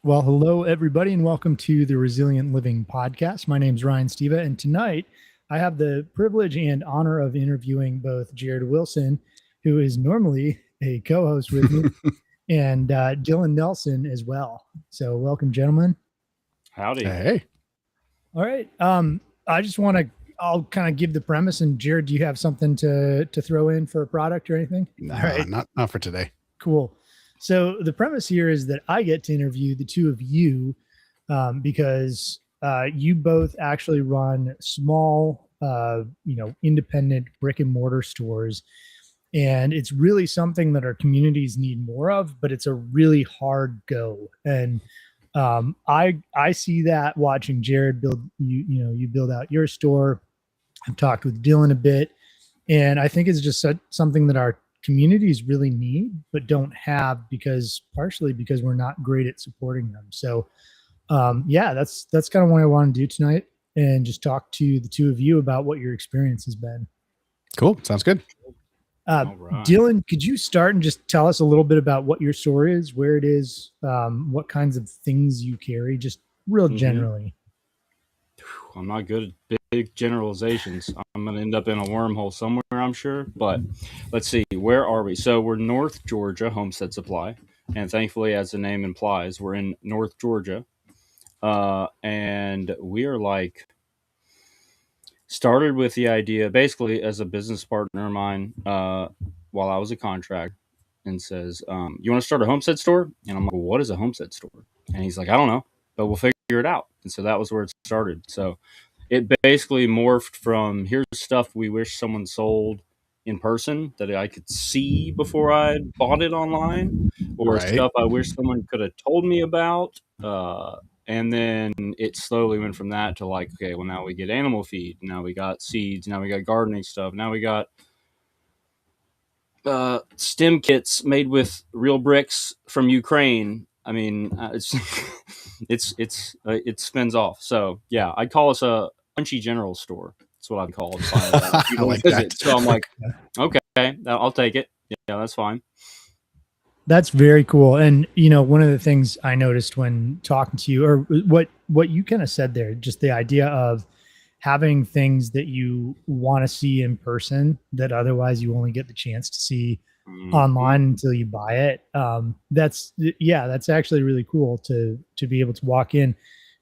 Well, hello, everybody, and welcome to the Resilient Living Podcast. My name is Ryan Steva, and tonight I have the privilege and honor of interviewing both Jared Wilson, who is normally a co-host with me, and Dylan Nelson as well. So welcome, gentlemen. Howdy. Hey. All right. I just want to, I'll kind of give the premise, and Jared, do you have something to throw in for a product or anything? Nah, All right. not for today. Cool. So the premise here is that I get to interview the two of you because you both actually run small, independent brick and mortar stores. And it's really something that our communities need more of, but it's a really hard go. And I see that watching Jared build, you build out your store. I've talked with Dylan a bit, and I think it's just something that our communities really need but don't have, partially because we're not great at supporting them. So that's kind of what I want to do tonight, and just talk to the two of you about what your experience has been. Cool. Sounds good. Right. Dylan, could you start and just tell us a little bit about what your store is, where it is, what kinds of things you carry, just real generally? I'm not good at big generalizations. I'm going to end up in a wormhole somewhere, I'm sure. But let's see, where are we? So we're North Georgia, Homestead Supply. And thankfully, as the name implies, we're in North Georgia. And we are started with the idea, basically, as a business partner of mine, while I was a contractor, and says, you want to start a homestead store? And I'm like, well, what is a homestead store? And he's like, I don't know, but we'll figure it out. And so that was where it started. So it basically morphed from, here's stuff we wish someone sold in person that I could see before I bought it online, or stuff I wish someone could have told me about. And then it slowly went from that to okay, well, now we get animal feed. Now we got seeds. Now we got gardening stuff. Now we got stem kits made with real bricks from Ukraine. I mean, it spins off. So yeah, I'd call us a punchy general store. That's what I'd call it. I like that. So I'm like, okay, I'll take it. Yeah, that's fine. That's very cool. And, one of the things I noticed when talking to you, or what you kind of said there, just the idea of having things that you want to see in person that otherwise you only get the chance to see online until you buy it. That's actually really cool to be able to walk in.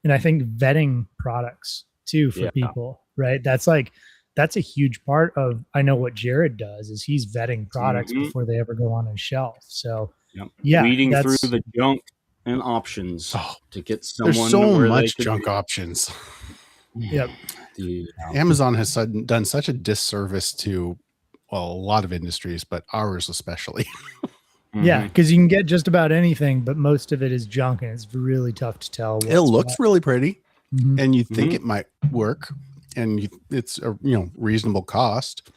And I think vetting products too for people, right? That's a huge part of, I know what Jared does is he's vetting products before they ever go on his shelf. So weeding through the junk and options to get someone. There's so much junk options. Yep. Amazon has done such a disservice to a lot of industries, but ours especially. Yeah, because you can get just about anything, but most of it is junk, and it's really tough to tell. It looks really pretty, and you think it might work, and it's a reasonable cost,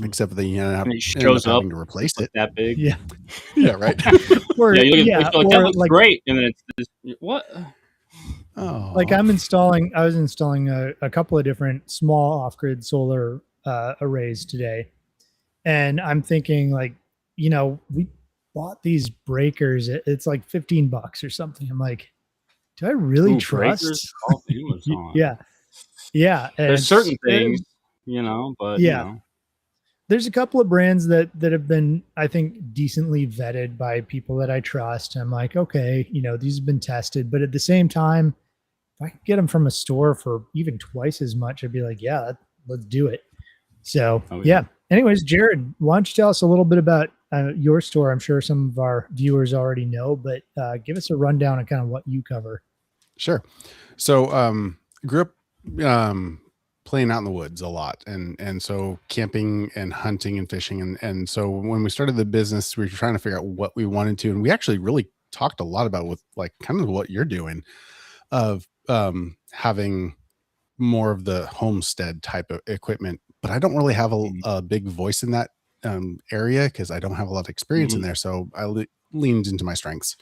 except that having to replace it. That big, yeah, right. That looks great, and then it's this, what? Oh, I was installing a couple of different small off-grid solar arrays today, and I'm thinking we bought these breakers. It's like $15 or something. I'm like, do I really trust? Yeah. There's certain things, but there's a couple of brands that have been, I think, decently vetted by people that I trust. I'm like, okay, these have been tested, but at the same time, if I could get them from a store for even twice as much, I'd be like, yeah, let's do it. So Anyways, Jared, why don't you tell us a little bit about your store? I'm sure some of our viewers already know, but give us a rundown of kind of what you cover. Sure. So grew up playing out in the woods a lot, and so camping and hunting and fishing, and so when we started the business, we were trying to figure out what we wanted to, and we actually really talked a lot about with kind of what you're doing of having more of the homestead type of equipment, but I don't really have a big voice in that area because I don't have a lot of experience in there. So I leaned into my strengths.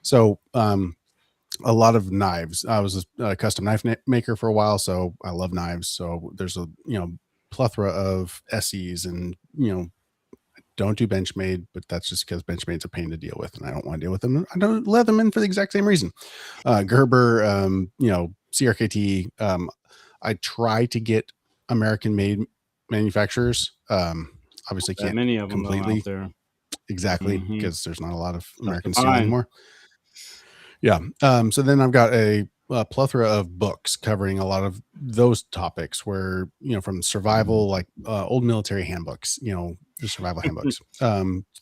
So a lot of knives. I was a custom knife maker for a while, so I love knives. So there's a plethora of SEs, and don't do Benchmade, but that's just because Benchmade's a pain to deal with, and I don't want to deal with them. I don't let them in for the exact same reason. Gerber, CRKT. I try to get American-made manufacturers. Obviously, That can't many of them completely out there. exactly because there's not a lot of American steel fine. anymore. Yeah. So then I've got a plethora of books covering a lot of those topics where, from survival, like old military handbooks, the survival handbooks,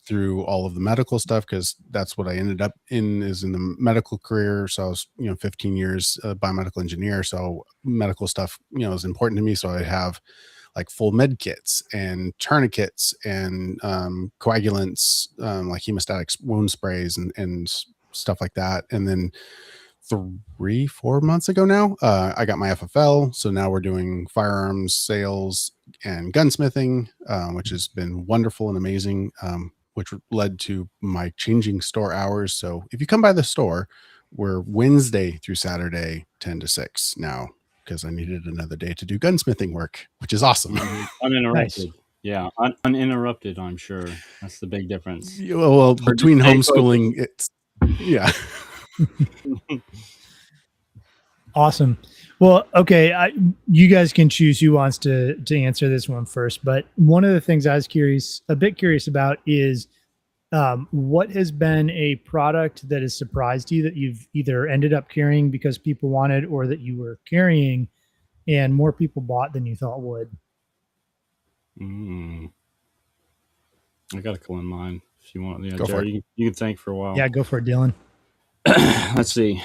through all of the medical stuff, because that's what I ended up in the medical career. So I was, 15 years biomedical engineer. So medical stuff, is important to me. So I have like full med kits and tourniquets and coagulants, like hemostatic wound sprays and stuff like that. And then 3-4 months ago now, I got my FFL. So now we're doing firearms sales and gunsmithing, which has been wonderful and amazing, which led to my changing store hours. So if you come by the store, we're Wednesday through Saturday, 10 to 6 now, because I needed another day to do gunsmithing work, which is awesome. Uninterrupted. Nice. Yeah, uninterrupted, I'm sure. That's the big difference. Well, between homeschooling, it's, yeah. Awesome. Well, okay, you guys can choose who wants to answer this one first. But one of the things I was a bit curious about is what has been a product that has surprised you that you've either ended up carrying because people wanted, or that you were carrying and more people bought than you thought would? I got a couple in mind. If you want, Go for Jared, you can think for a while. Yeah, go for it, Dillon. Let's see.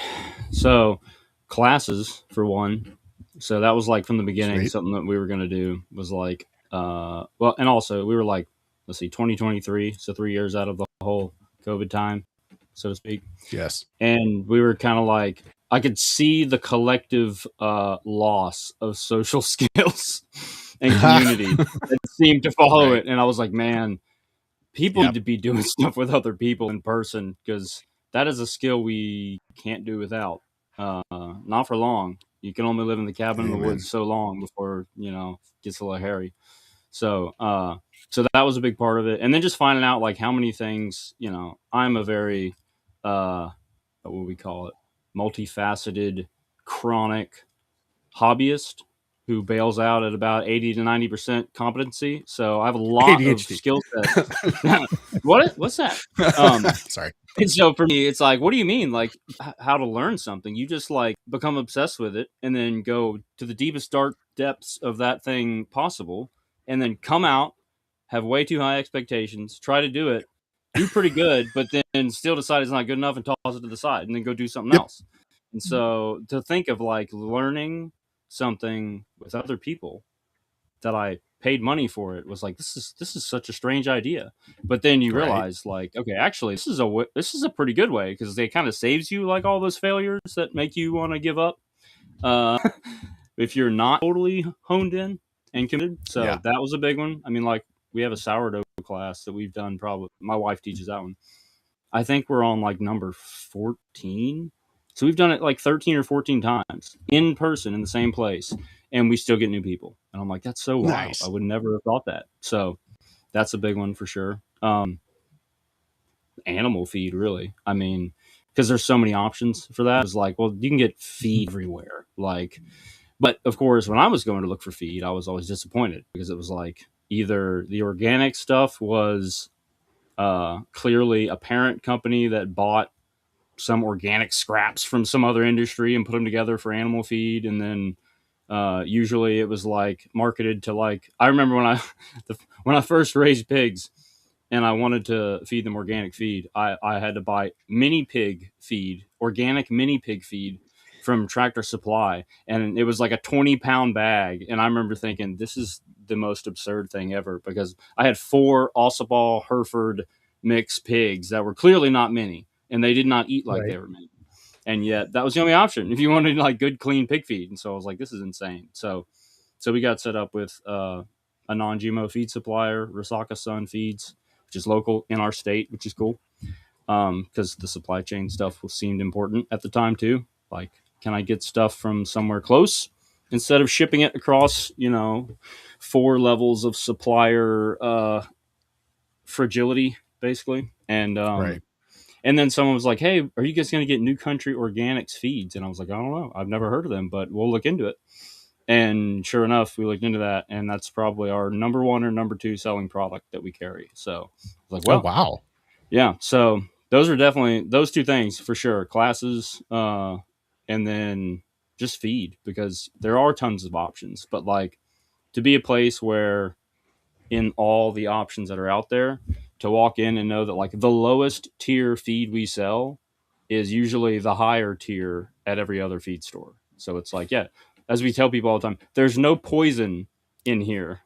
So classes for one. So that was like from the beginning, Sweet. something that we were going to do was like, and also we were like, let's see, 2023. So 3 years out of the whole COVID time, so to speak. Yes. And we were kind of like, I could see the collective loss of social skills and community that seemed to follow Right. it. And I was like, man, people need to be doing stuff with other people in person, because that is a skill we can't do without. Not for long. You can only live in the cabin in the woods so long before, it gets a little hairy. So that was a big part of it. And then just finding out like how many things, I'm a very, what would we call it? Multifaceted, chronic hobbyist who bails out at about 80 to 90% competency. So I have a lot ADHD. of skill sets. What's that? Sorry. And so for me, it's like, what do you mean? Like how to learn something? You just like become obsessed with it and then go to the deepest dark depths of that thing possible, and then come out, have way too high expectations, try to do it, do pretty good, but then still decide it's not good enough and toss it to the side and then go do something else. And so to think of like learning something with other people that I paid money for, it was like, this is such a strange idea. But then you realize like, okay, actually this is a pretty good way, because it kind of saves you like all those failures that make you want to give up if you're not totally honed in and committed. So that was a big one. I mean, like we have a sourdough class that we've done, probably my wife teaches that one. I think we're on like number 14. So we've done it like 13 or 14 times in person in the same place, and we still get new people. And I'm like, that's so wild. Nice. I would never have thought that. So that's a big one for sure. Animal feed, really. I mean, because there's so many options for that. It's like, well, you can get feed everywhere. Like, but of course, when I was going to look for feed, I was always disappointed, because it was like either the organic stuff was clearly a parent company that bought some organic scraps from some other industry and put them together for animal feed. And then usually it was like marketed to like, I remember when I first raised pigs and I wanted to feed them organic feed, I had to buy mini pig feed, organic mini pig feed from Tractor Supply. And it was like a 20-pound bag. And I remember thinking, this is the most absurd thing ever, because I had 4 Ossipal Hereford mixed pigs that were clearly not mini, and they did not eat like they were mini. And yet that was the only option if you wanted like good, clean pig feed. And so I was like, this is insane. So we got set up with a non-GMO feed supplier, Rasaka Sun Feeds, which is local in our state, which is cool. Because the supply chain stuff seemed important at the time too. Like, can I get stuff from somewhere close instead of shipping it across, 4 levels of supplier fragility basically. And Right. and then someone was like, "Hey, are you guys going to get New Country Organics feeds?" And I was like, "I don't know. I've never heard of them, but we'll look into it." And sure enough, we looked into that, and that's probably our number one or number two selling product that we carry. So I was like, Oh well, wow. yeah. So those are definitely those two things for sure. Classes, and then just feed, because there are tons of options. But like, to be a place where in all the options that are out there, to walk in and know that like the lowest tier feed we sell is usually the higher tier at every other feed store. So it's like, yeah, as we tell people all the time, there's no poison in here.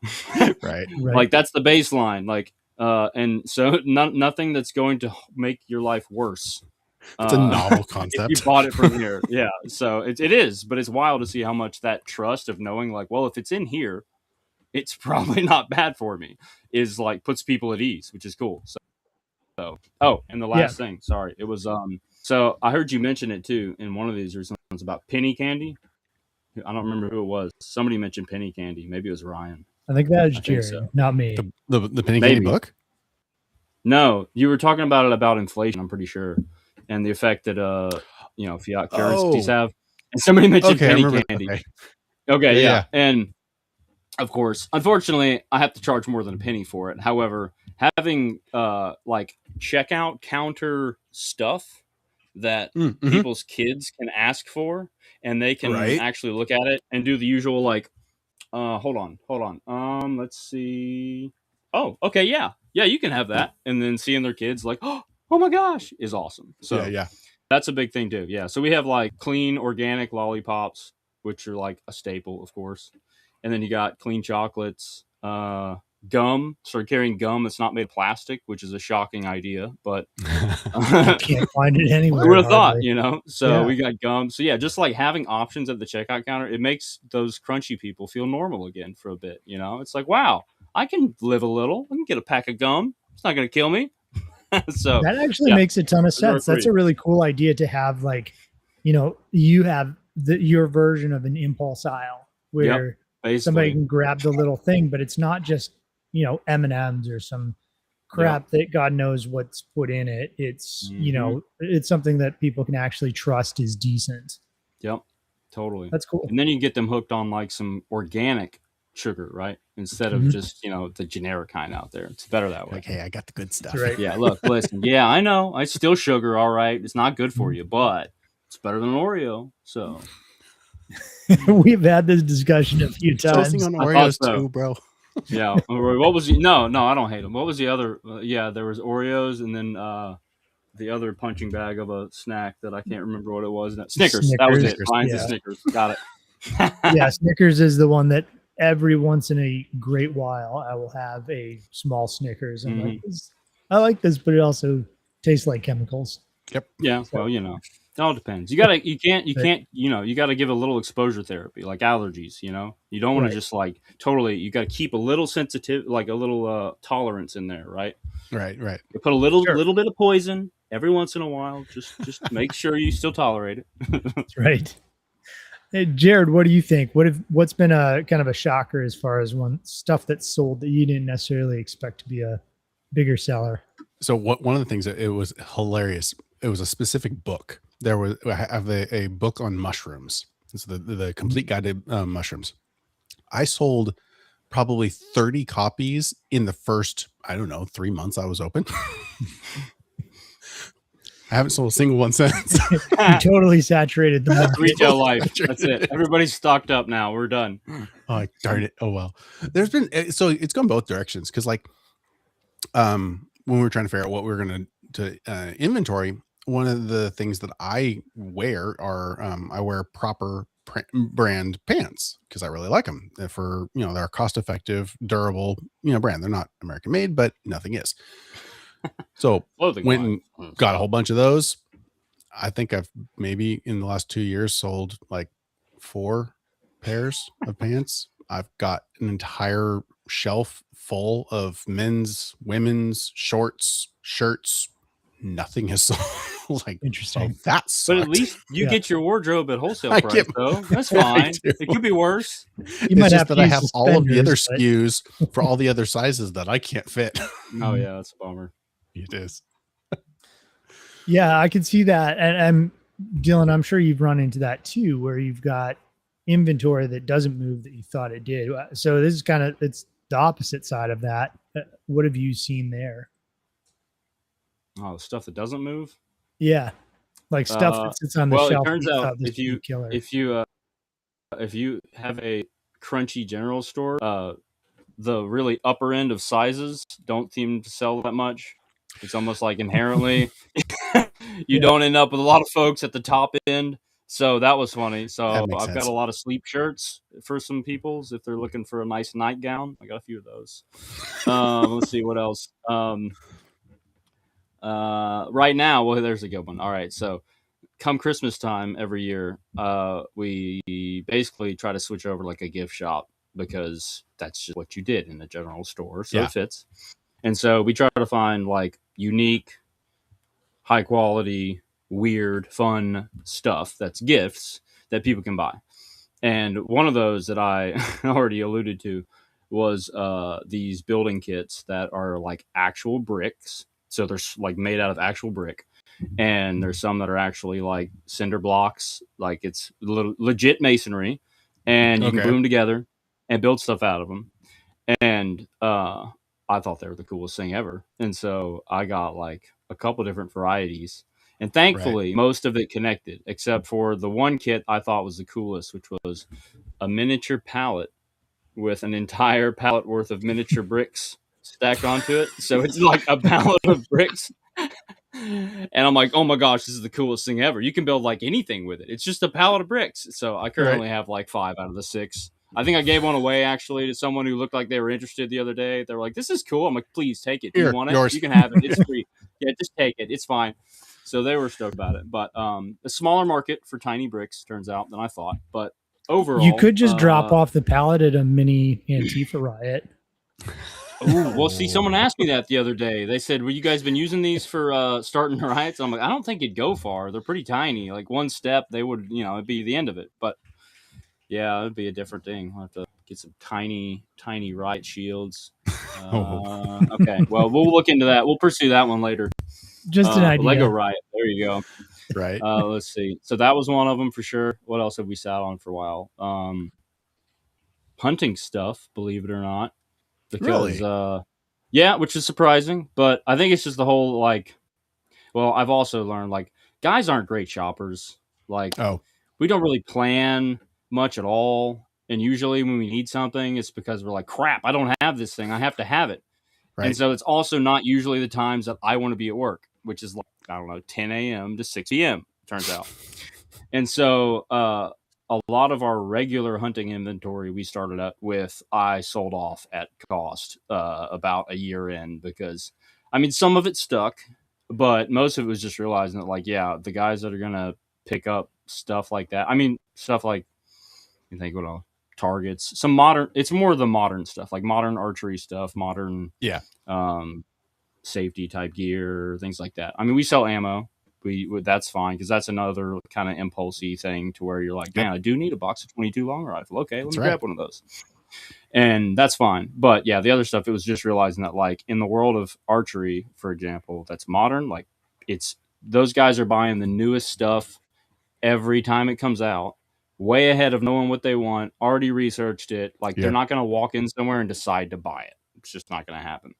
Right. Like that's the baseline. Like, and so nothing that's going to make your life worse. It's a novel If concept. you bought it from here. Yeah. So it is, but it's wild to see how much that trust of knowing like, well, if it's in here, it's probably not bad for me, is like puts people at ease, which is cool. So oh, and the last thing, sorry, it was so I heard you mention it too in one of these recent ones about penny candy. I don't remember who it was. Somebody mentioned penny candy. Maybe it was Ryan. I think that was I think Jared, so. not me. The penny candy book? No, you were talking about it about inflation, I'm pretty sure, and the effect that fiat currencies have. And somebody mentioned penny candy. Okay, yeah. And of course, unfortunately, I have to charge more than a penny for it. However, having like checkout counter stuff that people's kids can ask for, and they can actually look at it and do the usual like, hold on. Let's see. Oh, okay, yeah, you can have that. And then seeing their kids like, oh my gosh, is awesome. So yeah. That's a big thing too. Yeah. So we have like clean organic lollipops, which are like a staple, of course. And then you got clean chocolates, gum. Started carrying gum that's not made of plastic, which is a shocking idea, but Can't find it anywhere. Who would have thought, So we got gum. So yeah, just like having options at the checkout counter, it makes those crunchy people feel normal again for a bit. It's like, wow, I can live a little. I can get a pack of gum. It's not going to kill me. So that actually makes a ton of sense. That's a really cool idea to have, like, you have your version of an impulse aisle where somebody can grab the little thing, but it's not just, M&Ms or some crap that God knows what's put in it. It's, it's something that people can actually trust is decent. Yep. Totally. That's cool. And then you can get them hooked on like some organic sugar, right? Instead of just, the generic kind out there. It's better that way. Like, hey, I got the good stuff. Right. Yeah, look, listen. Yeah, I know. I still sugar, all right. It's not good for you, but it's better than an Oreo. So we've had this discussion a few times. On Oreos too, bro. Yeah. What was no, I don't hate them. What was the other? There was Oreos, and then the other punching bag of a snack that I can't remember what it was. Snickers. That was it. Mine's a Snickers. Got it. Yeah, Snickers is the one that every once in a great while I will have a small Snickers. And I like this, but it also tastes like chemicals. Yep. Yeah. So, well, it all depends. You gotta give a little exposure therapy, like allergies. You don't want to just like totally. You got to keep a little sensitive, like a little tolerance in there, right? Right. You put a little bit of poison every once in a while. Just make sure you still tolerate it. That's right. Hey, Jared, what do you think? What's been a kind of a shocker as far as stuff that's sold that you didn't necessarily expect to be a bigger seller? So one of the things that it was hilarious. It was a specific book. I have a book on mushrooms. It's the complete guide to mushrooms. I sold probably 30 copies in the first, 3 months I was open. I haven't sold a single one since. You totally saturated the market. Retail life. That's it. Everybody's stocked up now. We're done. Oh, darn it. Oh, well. There's been, so it's gone both directions. Cause like, when we were trying to figure out what we were going to inventory, one of the things that I wear are, I wear proper brand pants because I really like them for, they're cost effective, durable, brand. They're not American made, but nothing is. So went and got a whole bunch of those. I think I've maybe in the last 2 years sold like 4 pairs of pants. I've got an entire shelf full of men's, women's shorts, shirts. Nothing has sold. Like, Interesting. oh, that But sucked. at least you Yeah. get your wardrobe at wholesale I price, get- though. That's I fine. do. It could be worse. You It's might just have that to I use have all of the other suspenders, but- SKUs for all the other sizes that I can't fit. Oh yeah, that's a bummer. It is. Yeah, I can see that. And Dylan, I'm sure you've run into that too, where you've got inventory that doesn't move that you thought it did. So this is it's the opposite side of that. What have you seen there? Oh, stuff that doesn't move. Yeah. Like stuff that sits on the Well, it shelf. turns you out thought this if would be you killer. if you have a crunchy general store, the really upper end of sizes don't seem to sell that much. It's almost like inherently you don't end up with a lot of folks at the top end. So that was funny. So That makes I've got sense. a lot of sleep shirts for some people's if they're looking for a nice nightgown. I got a few of those. Let's see what else. Right now, well, there's a good one. All right, so come Christmas time every year, we basically try to switch over like a gift shop because that's just what you did in the general store, so Yeah. it fits. And so we try to find like unique, high quality, weird, fun stuff that's gifts that people can buy. And one of those that I already alluded to was these building kits that are like actual bricks. So they're like made out of actual brick. And there's some that are actually like cinder blocks, like it's legit masonry, and you can glue them together and build stuff out of them. And I thought they were the coolest thing ever. And so I got like a couple different varieties. And thankfully, most of it connected, except for the one kit I thought was the coolest, which was a miniature pallet with an entire pallet worth of miniature bricks stacked onto it. So it's like a pallet of bricks. And I'm like, oh my gosh, this is the coolest thing ever. You can build like anything with it. It's just a pallet of bricks. So I currently have like 5 out of the 6. I think I gave one away actually to someone who looked like they were interested the other day. They were like, this is cool. I'm like, please take it. Do you want it? Yours. You can have it. It's free. Yeah, just take it. It's fine. So they were stoked about it. But a smaller market for tiny bricks, turns out, than I thought. But overall, you could just drop off the pallet at a mini Antifa riot. Ooh, well, see, someone asked me that the other day. They said, well, you guys been using these for starting riots? I'm like, I don't think it'd go far. They're pretty tiny. Like one step, they would, it'd be the end of it. But yeah, it'd be a different thing. We'll have to get some tiny riot shields. Okay, well, we'll look into that. We'll pursue that one later. Just an idea. Lego riot. There you go. Right. Let's see. So that was one of them for sure. What else have we sat on for a while? Hunting stuff, believe it or not. Because, yeah, which is surprising, but I think it's just the whole, I've also learned, guys aren't great shoppers. We don't really plan much at all, and usually when we need something, it's because we're like, crap, I don't have this thing, I have to have it. Right. And so it's also not usually the times that I want to be at work, which is 10 a.m. to 6 p.m., turns out. And so, a lot of our regular hunting inventory we started out with, I sold off at cost about a year in because, some of it stuck, but most of it was just realizing that, the guys that are going to pick up stuff like that, stuff like, you think, targets, some modern, it's more the modern stuff, like modern archery stuff, modern safety type gear, things like that. We sell ammo. That's fine because that's another kind of impulsy thing to where you're like, man, I do need a box of 22 long rifle. Okay, let me grab one of those, and that's fine. But yeah, the other stuff, it was just realizing that in the world of archery, for example, that's modern. It's those guys are buying the newest stuff every time it comes out, way ahead of knowing what they want, already researched it. They're not going to walk in somewhere and decide to buy it. It's just not going to happen.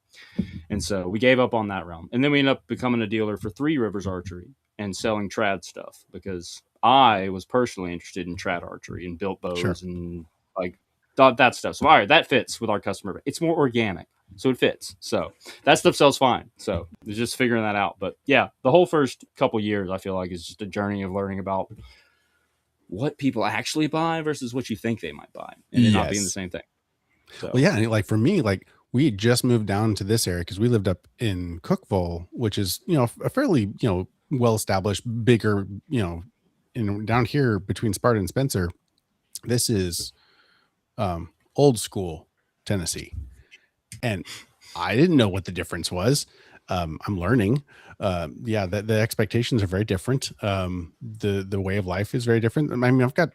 And so we gave up on that realm. And then we ended up becoming a dealer for Three Rivers Archery and selling trad stuff because I was personally interested in trad archery and built bows and that stuff. So, all right, that fits with our customer base. It's more organic, so it fits. So that stuff sells fine. So it's just figuring that out. But yeah, the whole first couple years, I feel like, is just a journey of learning about what people actually buy versus what you think they might buy and it not being the same thing. So. Well, yeah, for me, we had just moved down to this area because we lived up in Cookville, which is, a fairly, well-established, bigger, down here between Sparta and Spencer, this is old school Tennessee. And I didn't know what the difference was. I'm learning. The expectations are very different. The way of life is very different. I mean, I've got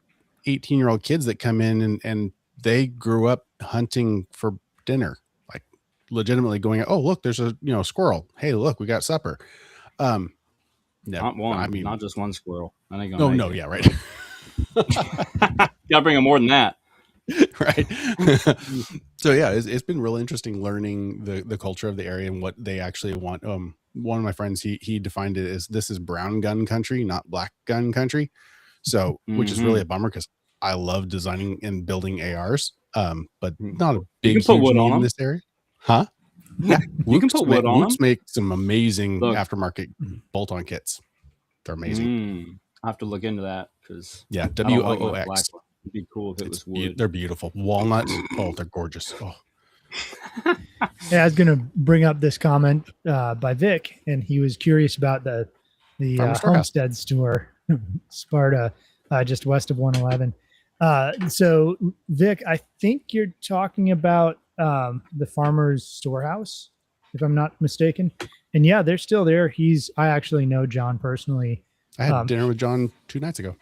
18-year-old kids that come in and they grew up hunting for dinner, like legitimately going, oh, look, there's a squirrel. Hey, look, we got supper. No, Not one. I mean, not just one squirrel. I ain't gonna no, make it. yeah, right. Gotta bring them more than that. Right. So yeah, it's been real interesting learning the culture of the area and what they actually want. One of my friends, he defined it as, this is brown gun country, not black gun country. So, which is really a bummer because I love designing and building ARs, but not a big You can put huge wood need on in them. this area. Huh? Yeah, You can put wood on Luke's them. make some amazing Look. aftermarket bolt-on kits. They're amazing. I have to look into that because Yeah, I don't like my WOOX. black one. It'd be cool if it was wood. They're beautiful. Walnuts. Oh, they're gorgeous. Oh. Yeah, I was going to bring up this comment by Vic, and he was curious about the Homestead store, Sparta, just west of 111. So, Vic, I think you're talking about the Farmer's Storehouse, if I'm not mistaken. And yeah, they're still there. I actually know John personally. I had dinner with John 2 nights ago.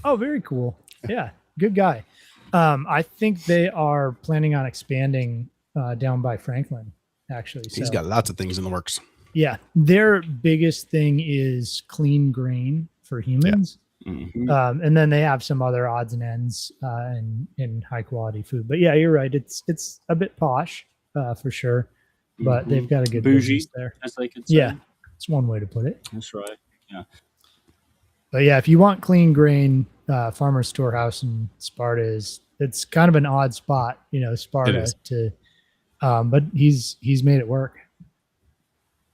Oh, very cool. Yeah, good guy. I think they are planning on expanding down by Franklin, actually. He's got lots of things in the works. Yeah, their biggest thing is clean grain for humans. Yeah. Mm-hmm. And then they have some other odds and ends in high quality food. But yeah, you're right. It's a bit posh for sure, but they've got a good bougie there. As they could say. Yeah, it's one way to put it. That's right. Yeah. But yeah, if you want clean grain, Farmer's Storehouse in Sparta it's kind of an odd spot, Sparta to, but he's made it work.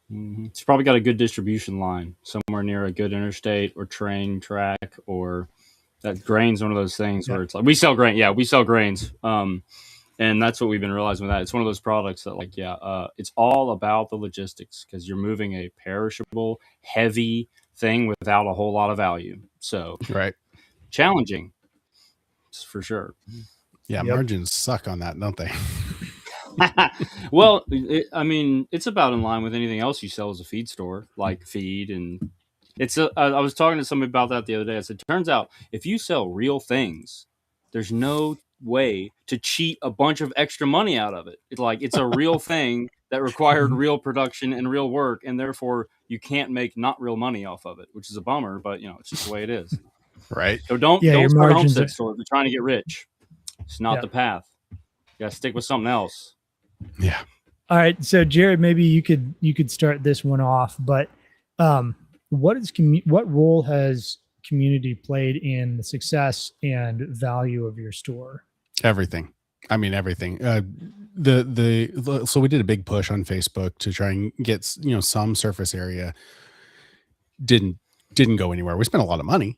It's probably got a good distribution line somewhere near a good interstate or train track, or that grain's one of those things where it's like, we sell grain. Yeah, we sell grains. And that's what we've been realizing with that. It's one of those products that it's all about the logistics because you're moving a perishable, heavy thing without a whole lot of value. So right. Challenging for sure. Yeah. Margins suck on that, don't they? Well, it's about in line with anything else you sell as a feed store, like feed. And I was talking to somebody about that the other day. I said, turns out if you sell real things, there's no way to cheat a bunch of extra money out of it. It's a real thing that required real production and real work, and therefore you can't make not real money off of it, which is a bummer, but it's just the way it is. Right. So don't start a homestead store if you're trying to get rich. It's not the path. You gotta stick with something else. Yeah. All right. So Jared, maybe you could start this one off, but what role has community played in the success and value of your store? Everything. I mean, everything. So we did a big push on Facebook to try and get, some surface area. Didn't go anywhere. We spent a lot of money.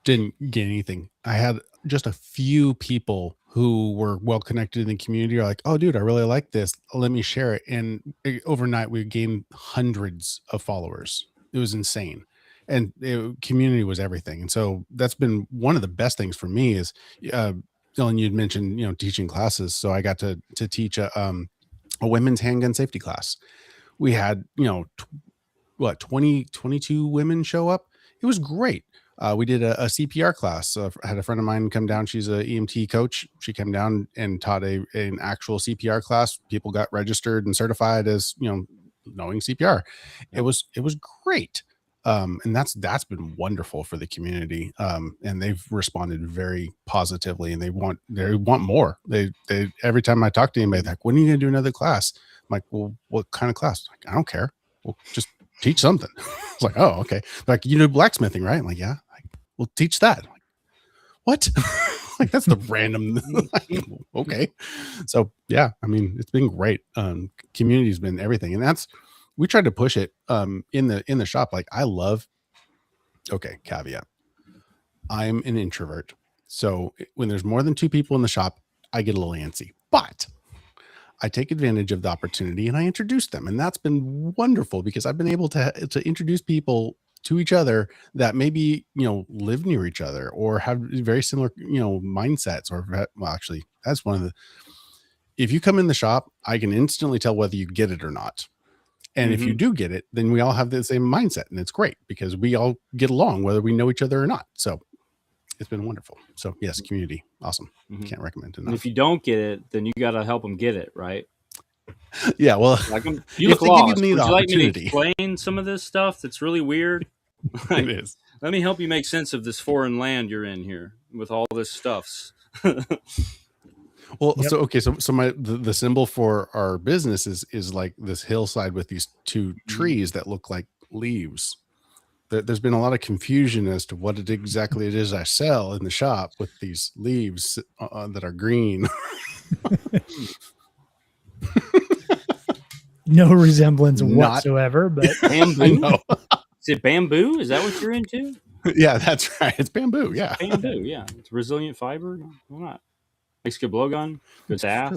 Didn't get anything. I had just a few people who were well connected in the community are like, oh dude, I really like this. Let me share it. And overnight we gained hundreds of followers. It was insane. And community was everything. And so that's been one of the best things for me is, Dillon, you'd mentioned, teaching classes. So I got to teach a women's handgun safety class. We had, 22 women show up. It was great. We did a CPR class. I had a friend of mine come down. She's an EMT coach. She came down and taught an actual CPR class. People got registered and certified as, knowing CPR. It was great. And that's been wonderful for the community. And they've responded very positively, and they want more. They every time I talk to anybody, they're like, when are you going to do another class? I'm like, well, what kind of class? Like, I don't care. Well, just teach something. It's like, oh, okay. Like, you do blacksmithing, right? I'm like, yeah. Like, well, teach that. I'm like, what? Like, that's the random. Okay. So yeah, it's been great. Community's been everything, and we tried to push it in the shop. Like, caveat. I'm an introvert. So when there's more than 2 people in the shop, I get a little antsy, but I take advantage of the opportunity and I introduce them. And that's been wonderful because I've been able to introduce people to each other that maybe, live near each other or have very similar, mindsets actually that's one of the, if you come in the shop, I can instantly tell whether you get it or not. And if you do get it, then we all have the same mindset, and it's great because we all get along whether we know each other or not. So it's been wonderful. So yes, community, awesome. Can't recommend enough. And if you don't get it, then you got to help them get it, right? Yeah, well, like you look lost. Would you like me to explain some of this stuff that's really weird? Like, it is. Let me help you make sense of this foreign land you're in here with all this stuff. Well, so the symbol for our business is like this hillside with these two trees that look like leaves. There's been a lot of confusion as to what exactly it is I sell in the shop with these leaves that are green. No resemblance whatsoever, but bamboo. Is it bamboo? Is that what you're into? Yeah, that's right. It's bamboo. Yeah, bamboo. Yeah, it's resilient fiber. Why not? Makes good blowgun, good staff.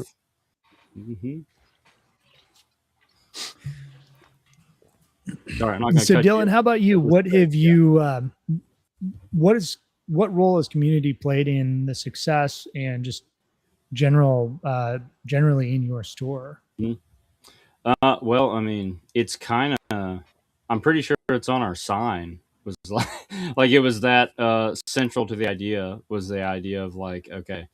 Sorry, I'm not gonna so Dillon, how about you? What have you? What role has community played in the success and just generally in your store? Well, I mean, it's kind of. I'm pretty sure it's on our sign. Was like it was that central to the idea. Was the idea of like, okay,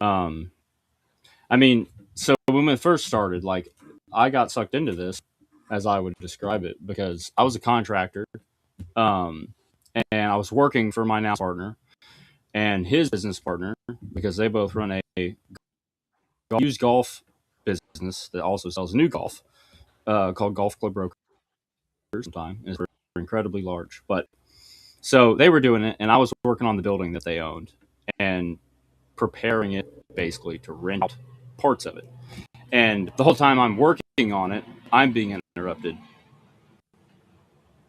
I mean, so when we first started, like, I got sucked into this, as I would describe it, because I was a contractor, and I was working for my now partner and his business partner, because they both run a used golf business that also sells new golf, called Golf Club Brokers. Time is incredibly large, but so they were doing it, and I was working on the building that they owned and preparing it basically to rent out parts of it. And the whole time I'm working on it, I'm being interrupted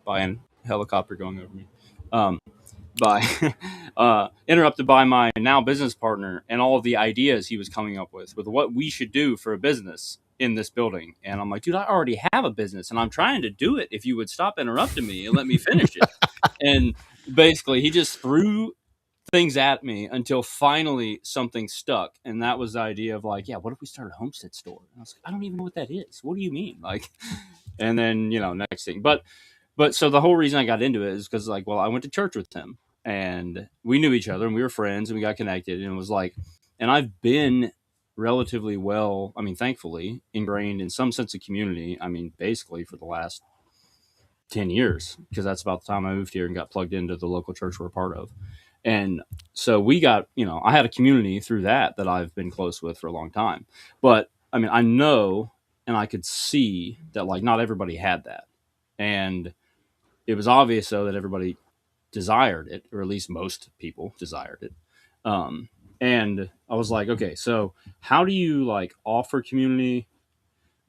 by a helicopter going over me. Interrupted by my now business partner and all of the ideas he was coming up with what we should do for a business in this building. And I'm like, dude, I already have a business and I'm trying to do it. If you would stop interrupting me and let me finish it. And basically he just threw things at me until finally something stuck. And that was the idea of like, yeah, what if we start a Homestead store? And I was like, I don't even know what that is. What do you mean? Like, and then, next thing. But so the whole reason I got into it is because, like, well, I went to church with him and we knew each other and we were friends and we got connected. And it was like, and I've been relatively well, I mean, thankfully, ingrained in some sense of community. I mean, basically for the last 10 years, because that's about the time I moved here and got plugged into the local church we're a part of. And so we got, I had a community through that I've been close with for a long time. But I mean, I know and I could see that, like, not everybody had that. And it was obvious, though, that everybody desired it, or at least most people desired it. And I was like, okay, so how do you, like, offer community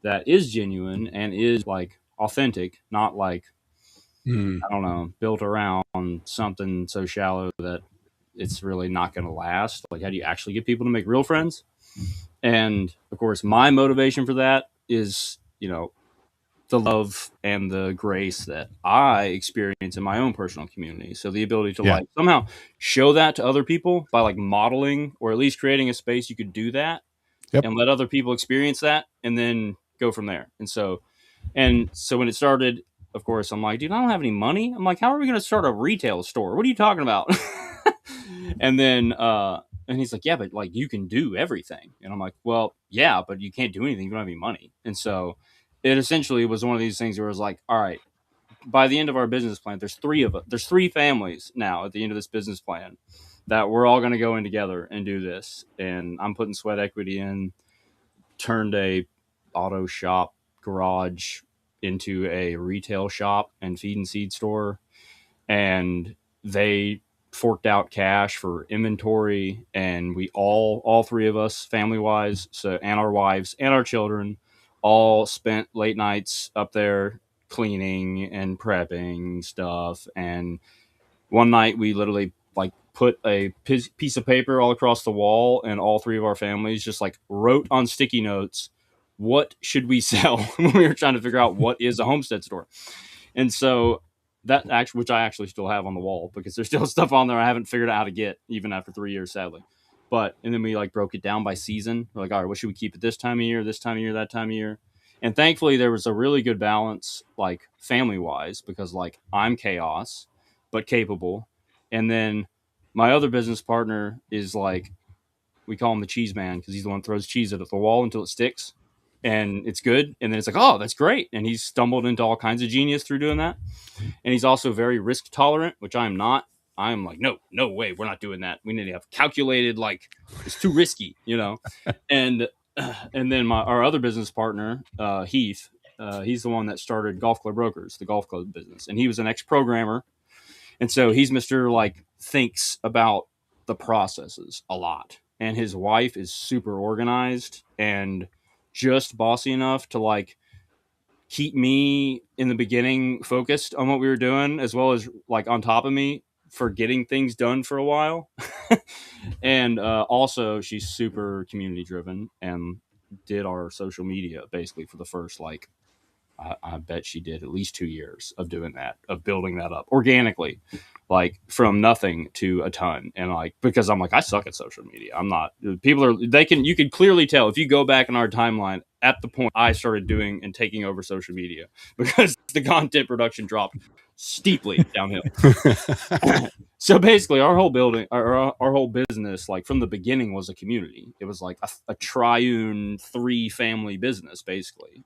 that is genuine and is, like, authentic, not like, I don't know, built around something so shallow that it's really not going to last? Like, how do you actually get people to make real friends? And of course, my motivation for that is, the love and the grace that I experience in my own personal community. So the ability to like somehow show that to other people by like modeling, or at least creating a space you could do that and let other people experience that and then go from there. And so when it started, of course, I'm like, dude, I don't have any money. I'm like, how are we going to start a retail store? What are you talking about? And then, and he's like, yeah, but like you can do everything. And I'm like, well, yeah, but you can't do anything if you don't have any money. And so it essentially was one of these things where it was like, all right, by the end of our business plan, there's three of us. There's three families now at the end of this business plan that we're all going to go in together and do this. And I'm putting sweat equity in, turned a auto shop garage into a retail shop and feed and seed store. And they forked out cash for inventory, and we all three of us, family wise, and our wives and our children, all spent late nights up there cleaning and prepping stuff. And one night we literally like put a piece of paper all across the wall, and all three of our families just like wrote on sticky notes, what should we sell, when we were trying to figure out what is a Homestead store. And so that actually, which I actually still have on the wall, because there's still stuff on there I haven't figured out how to get, even after 3 years, sadly. And then we like broke it down by season. We're like, all right, what should we keep at this time of year, that time of year? And thankfully there was a really good balance, like family wise, because like I'm chaos, but capable. And then my other business partner is like, we call him the cheese man because he's the one that throws cheese at the wall until it sticks and it's good. And then it's like, oh, that's great. And he's stumbled into all kinds of genius through doing that. And he's also very risk tolerant, which I am not. I'm like, no way, we're not doing that. We need to have calculated, like it's too risky, you know. And and then our other business partner, Heath, he's the one that started Golf Club Brokers, the golf club business, and he was an ex-programmer, and so he's Mister like thinks about the processes a lot, and his wife is super organized and just bossy enough to like keep me in the beginning focused on what we were doing, as well as like on top of me for getting things done for a while. And also, she's super community driven and did our social media basically for the first like I bet she did at least 2 years of doing that, of building that up organically, like from nothing to a ton. And like, because I'm like, I suck at social media. I'm not, people are, you can clearly tell if you go back in our timeline at the point I started doing and taking over social media, because the content production dropped steeply downhill. So basically our whole building, our whole business, like from the beginning was a community. It was like a triune 3-family business basically.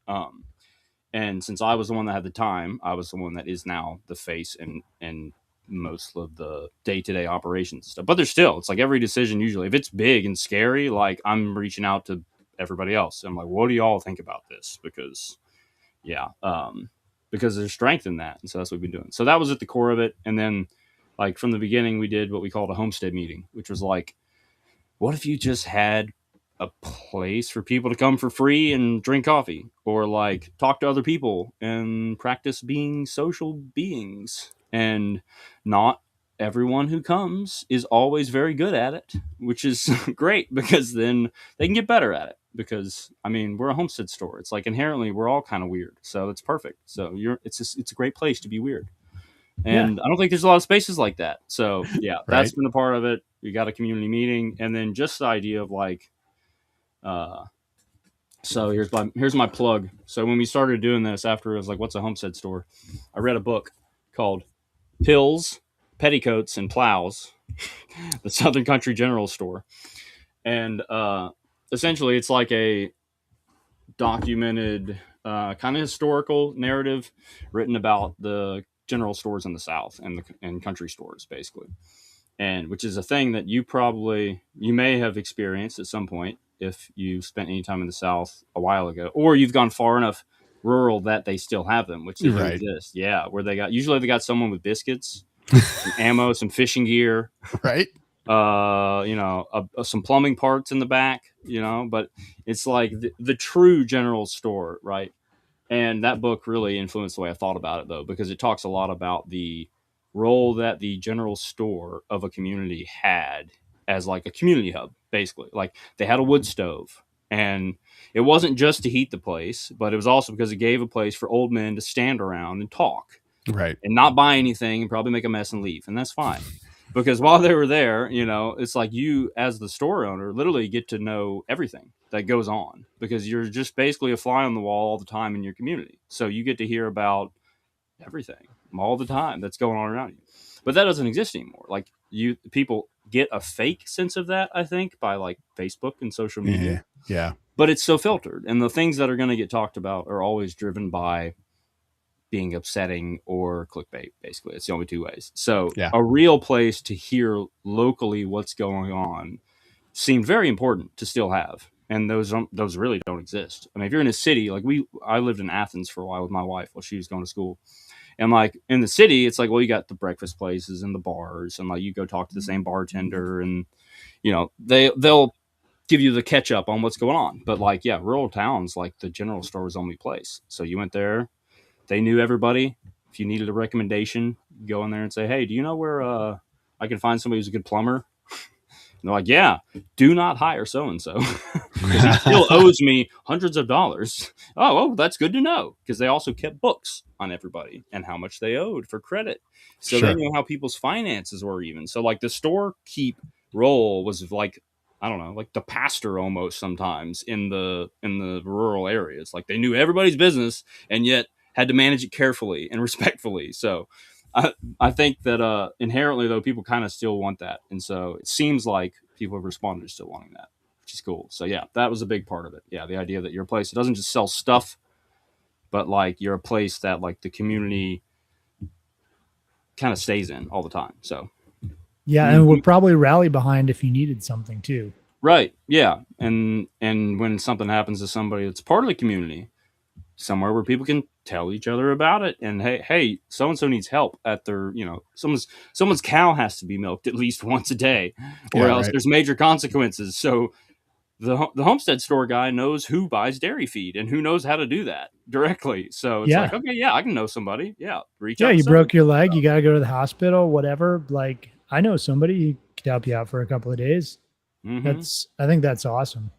And since I was the one that had the time, I was the one that is now the face and most of the day-to-day operations stuff. But there's still, it's like every decision usually, if it's big and scary, like I'm reaching out to everybody else. I'm like, what do y'all think about this? Because because there's strength in that. And so that's what we've been doing. So that was at the core of it. And then like from the beginning, we did what we called a homestead meeting, which was like, what if you just had a place for people to come for free and drink coffee or like talk to other people and practice being social beings? And not everyone who comes is always very good at it, which is great because then they can get better at it. Because I mean, we're a homestead store. It's like inherently we're all kind of weird, so it's perfect. So it's a great place to be weird. Yeah. And I don't think there's a lot of spaces like that. So yeah, that's Right. been a part of it. We got a community meeting, and then just the idea of like, so here's my plug. So when we started doing this, after it was like, what's a homestead store? I read a book called Pills, Petticoats, and Plows, the Southern Country General Store, and essentially it's like a documented kind of historical narrative written about the general stores in the South and country stores basically, and which is a thing that you may have experienced at some point if you spent any time in the South a while ago, or you've gone far enough rural that they still have them, which they do Right. exist. Yeah, where they got someone with biscuits, some ammo, some fishing gear, Right. some plumbing parts in the back, but it's like the true general store, right? And that book really influenced the way I thought about it, though, because it talks a lot about the role that the general store of a community had as like a community hub, basically. Like they had a wood stove, and it wasn't just to heat the place, but it was also because it gave a place for old men to stand around and talk Right. and not buy anything and probably make a mess and leave. And that's fine. Because while they were there, it's like you, as the store owner, literally get to know everything that goes on because you're just basically a fly on the wall all the time in your community. So you get to hear about everything all the time that's going on around you. But that doesn't exist anymore. Like people get a fake sense of that, I think, by like Facebook and social media. Yeah. But it's so filtered. And the things that are going to get talked about are always driven by being upsetting or clickbait. Basically, it's the only two ways. So Yeah. a real place to hear locally what's going on seemed very important to still have, and those really don't exist. I mean, if you're in a city like I lived in Athens for a while with my wife while she was going to school, and like in the city, it's like, well, you got the breakfast places and the bars, and like you go talk to the same bartender, and they'll give you the catch up on what's going on. But like, yeah, rural towns, like the general store was the only place. So you went there. They knew everybody. If you needed a recommendation, you go in there and say, hey, do you know where I can find somebody who's a good plumber? And they're like, yeah, do not hire so-and-so because he still owes me hundreds of dollars. Oh, that's good to know, because they also kept books on everybody and how much they owed for credit. So Sure. they knew how people's finances were even. So like the storekeep role was like I don't know, like the pastor almost sometimes in the rural areas. Like they knew everybody's business and yet had to manage it carefully and respectfully. So I think that inherently though people kind of still want that, and so it seems like people have responded to still wanting that, which is cool. So yeah, that was a big part of it. Yeah, the idea that you're a place that doesn't just sell stuff, but like you're a place that like the community kind of stays in all the time. So Yeah, and would probably rally behind if you needed something too. right, yeah, and when something happens to somebody that's part of the community, somewhere where people can tell each other about it, and hey, so and so needs help at their, someone's cow has to be milked at least once a day, or else there's major consequences. So the homestead store guy knows who buys dairy feed and who knows how to do that directly. So it's like, okay, yeah, I can know somebody. Yeah, reach out. Yeah, you broke your leg, you got to go to the hospital, whatever. Like, I know somebody who could help you out for a couple of days. I think that's awesome.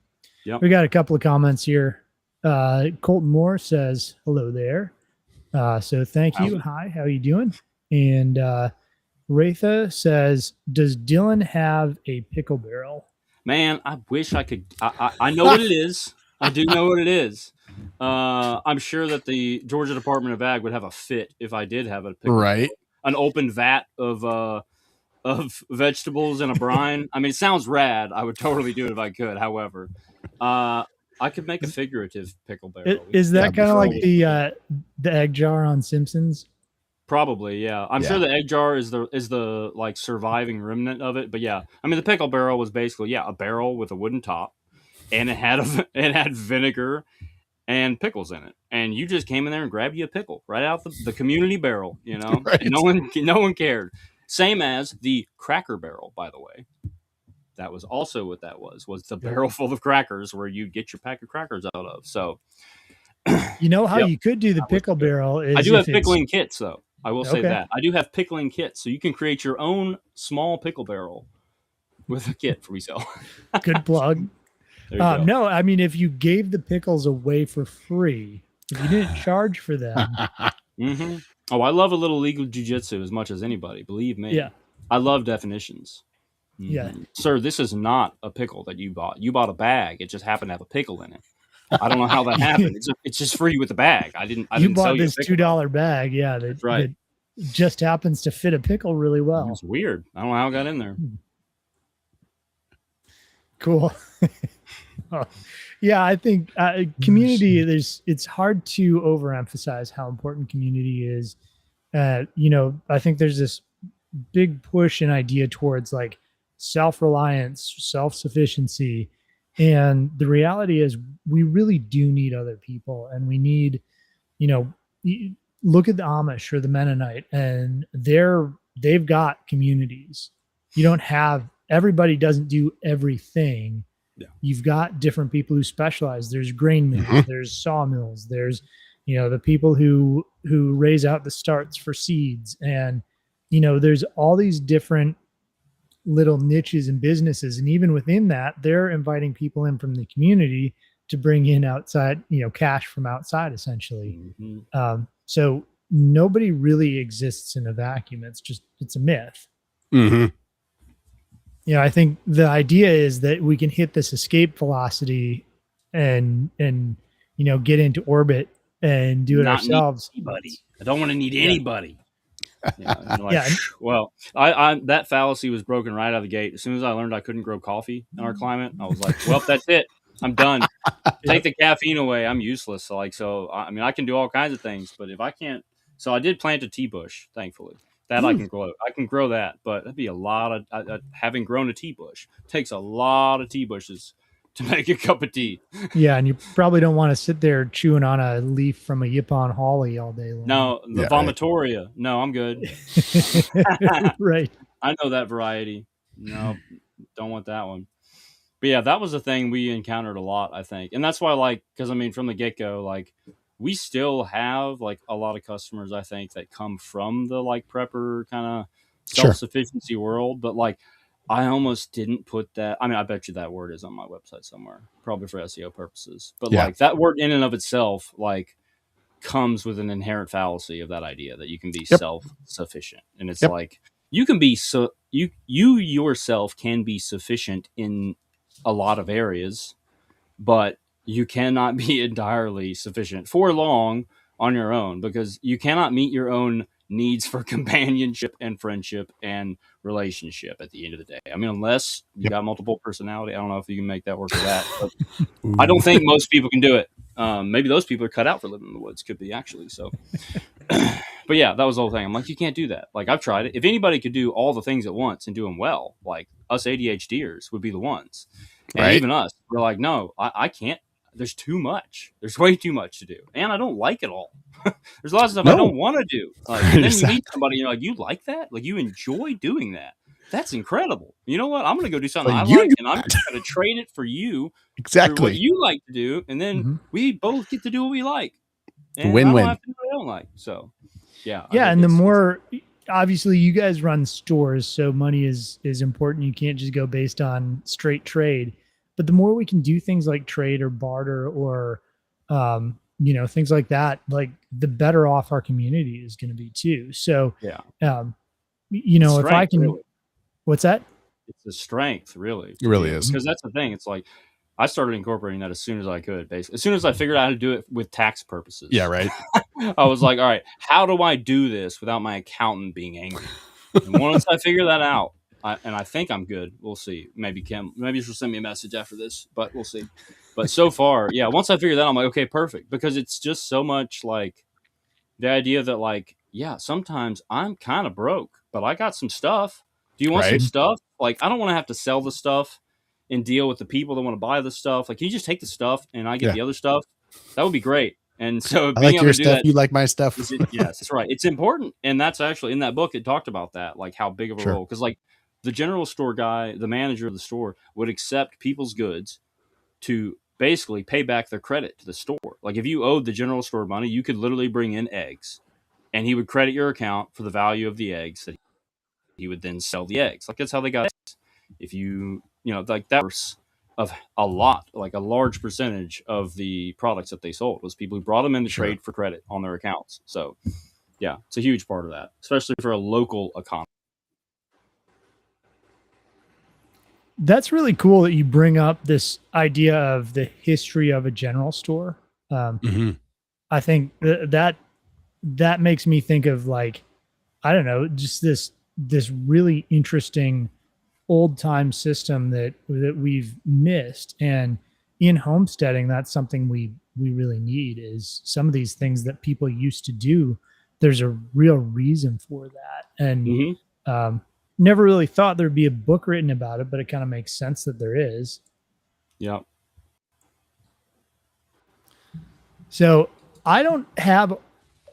Yeah, we got a couple of comments here. Colton Moore says hello there. So thank you. Hi, how are you doing? And Ratha says, does Dillon have a pickle barrel? Man, I wish I could. I know what it is. I do know what it is. I'm sure that the Georgia Department of Ag would have a fit if I did have a pickle barrel. An open vat of vegetables in a brine. I mean, it sounds rad. I would totally do it if I could. However, I could make a figurative pickle barrel. Is that kind of like the egg jar on Simpsons? Probably, yeah. I'm sure the egg jar is the like surviving remnant of it. But yeah, I mean the pickle barrel was basically a barrel with a wooden top, and it had vinegar and pickles in it, and you just came in there and grabbed you a pickle right out the community barrel, Right. And no one cared. Same as the Cracker Barrel, by the way. That was also what that was the barrel full of crackers where you get your pack of crackers out of. So, you know how you could do the pickle barrel is I do have pickling kits though. I will say that. I do have pickling kits, so you can create your own small pickle barrel with a kit for resale. Good plug. No, I mean, if you gave the pickles away for free, if you didn't charge for them. Oh, I love a little legal jiu-jitsu as much as anybody. Believe me. Yeah. I love definitions. Yeah. Sir, this is not a pickle that you bought. You bought a bag. It just happened to have a pickle in it. I don't know how that happened. It's just free with the bag. I didn't bought this $2 bag. Yeah. That's right. That just happens to fit a pickle really well. It's weird. I don't know how it got in there. Cool. Yeah, I think community, it's hard to overemphasize how important community is. I think there's this big push and idea towards like self-reliance, self-sufficiency. And the reality is we really do need other people, and we need, look at the Amish or the Mennonite, and they've got communities. Everybody doesn't do everything. Yeah. You've got different people who specialize. There's grain mills, there's sawmills, there's, the people who raise out the starts for seeds. And, there's all these different little niches and businesses. And even within that, they're inviting people in from the community to bring in outside, cash from outside, essentially. So nobody really exists in a vacuum. It's a myth. I think the idea is that we can hit this escape velocity and get into orbit and do it ourselves. Anybody. I don't want to need anybody. Well, I that fallacy was broken right out of the gate. As soon as I learned I couldn't grow coffee in our climate, I was like, well, that's it. I'm done. Take the caffeine away. I'm useless. So I mean, I can do all kinds of things, but if I can't, so I did plant a tea bush, thankfully. That I can grow. I can grow that, but that'd be a lot of having grown a tea bush takes a lot of tea bushes to make a cup of tea. Yeah, and you probably don't want to sit there chewing on a leaf from a Yupon holly all day long. No, the vomitoria. Right. No, I'm good. Right. I know that variety. No, don't want that one. But yeah, that was a thing we encountered a lot, I think, and that's why, because I mean, from the get-go, we still have a lot of customers, I think, that come from the prepper kind of self-sufficiency world. But I almost didn't put that. I mean, I bet you that word is on my website somewhere, probably for SEO purposes. But that word in and of itself, comes with an inherent fallacy of that idea that you can be self-sufficient. And it's you can be you yourself can be sufficient in a lot of areas, but you cannot be entirely sufficient for long on your own, because you cannot meet your own needs for companionship and friendship and relationship at the end of the day. I mean, unless you got multiple personality, I don't know if you can make that work with that, but I don't think most people can do it. Maybe those people are cut out for living in the woods, could be actually. So, but yeah, that was the whole thing. I'm like, you can't do that. Like, I've tried it. If anybody could do all the things at once and do them well, like us ADHDers would be the ones. And Right. even us, we're like, no, I can't. There's too much. There's way too much to do. And I don't like it all. There's a lot of stuff I don't want to do. Like, and then you meet somebody and you're like, you like that? Like, you enjoy doing that? That's incredible. You know what? I'm going to go do something I like, and I'm just going to trade it for you. Exactly. For what you like to do. And then we both get to do what we like. And Win-win. I don't have to do what I don't like. So, yeah. Yeah. And the more, obviously you guys run stores, so money is important. You can't just go based on straight trade, but the more we can do things like trade or barter or, you know, things like that, like the better off our community is going to be too. So, you know, if I can, what's that? It's the strength, really. It really is. Because that's the thing. It's like, I started incorporating that as soon as I could, basically. As soon as I figured out how to do it with tax purposes. Yeah, right. I was like, all right, how do I do this without my accountant being angry? And once I figure that out, and I think I'm good. We'll see. Maybe she'll send me a message after this, but we'll see. But so far, yeah, once I figure that out, I'm like, okay, perfect. Because it's just so much like the idea that, like, yeah, sometimes I'm kind of broke, but I got some stuff. Do you want some stuff? Like, I don't want to have to sell the stuff and deal with the people that want to buy the stuff. Like, can you just take the stuff and I get the other stuff? That would be great. And so I like your stuff. You like my stuff. Yes, that's right. It's important. And that's actually in that book. It talked about that, like how big of a role. Because like the general store guy, the manager of the store would accept people's goods to basically pay back their credit to the store. Like if you owed the general store money, you could literally bring in eggs and he would credit your account for the value of the eggs that he would then sell the eggs. Like that's how they got eggs. If you know, like that was of a lot, like a large percentage of the products that they sold was people who brought them in to trade for credit on their accounts. So yeah, it's a huge part of that, especially for a local economy. That's really cool that you bring up this idea of the history of a general store. I think that makes me think of, like, I don't know, just this really interesting old time system that we've missed. And in homesteading, that's something we really need, is some of these things that people used to do. There's a real reason for that. And never really thought there'd be a book written about it, but it kind of makes sense that there is. Yeah. So I don't have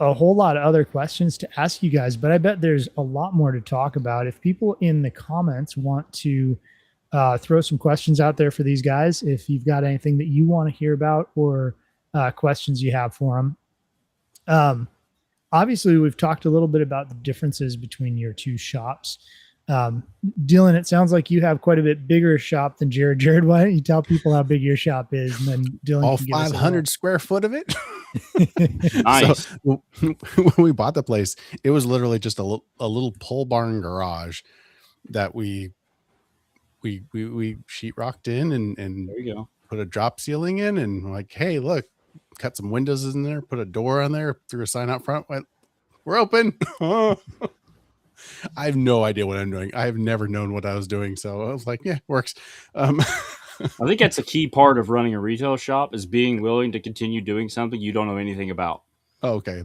a whole lot of other questions to ask you guys, but I bet there's a lot more to talk about. If people in the comments want to throw some questions out there for these guys, if you've got anything that you want to hear about or questions you have for them. Obviously, we've talked a little bit about the differences between your two shops. Dillon, it sounds like you have quite a bit bigger shop than Jared. Jared, why don't you tell people how big your shop is, and then Dillon, all 500 square foot of it. Nice. So, when we bought the place, it was literally just a little pole barn garage that we sheetrocked in and there you go. Put a drop ceiling in, and like, hey, look, cut some windows in there, put a door on there, threw a sign out front, went, we're open. I have no idea what I'm doing. I have never known what I was doing. So I was like, yeah, works. I think that's a key part of running a retail shop, is being willing to continue doing something you don't know anything about. Oh, okay.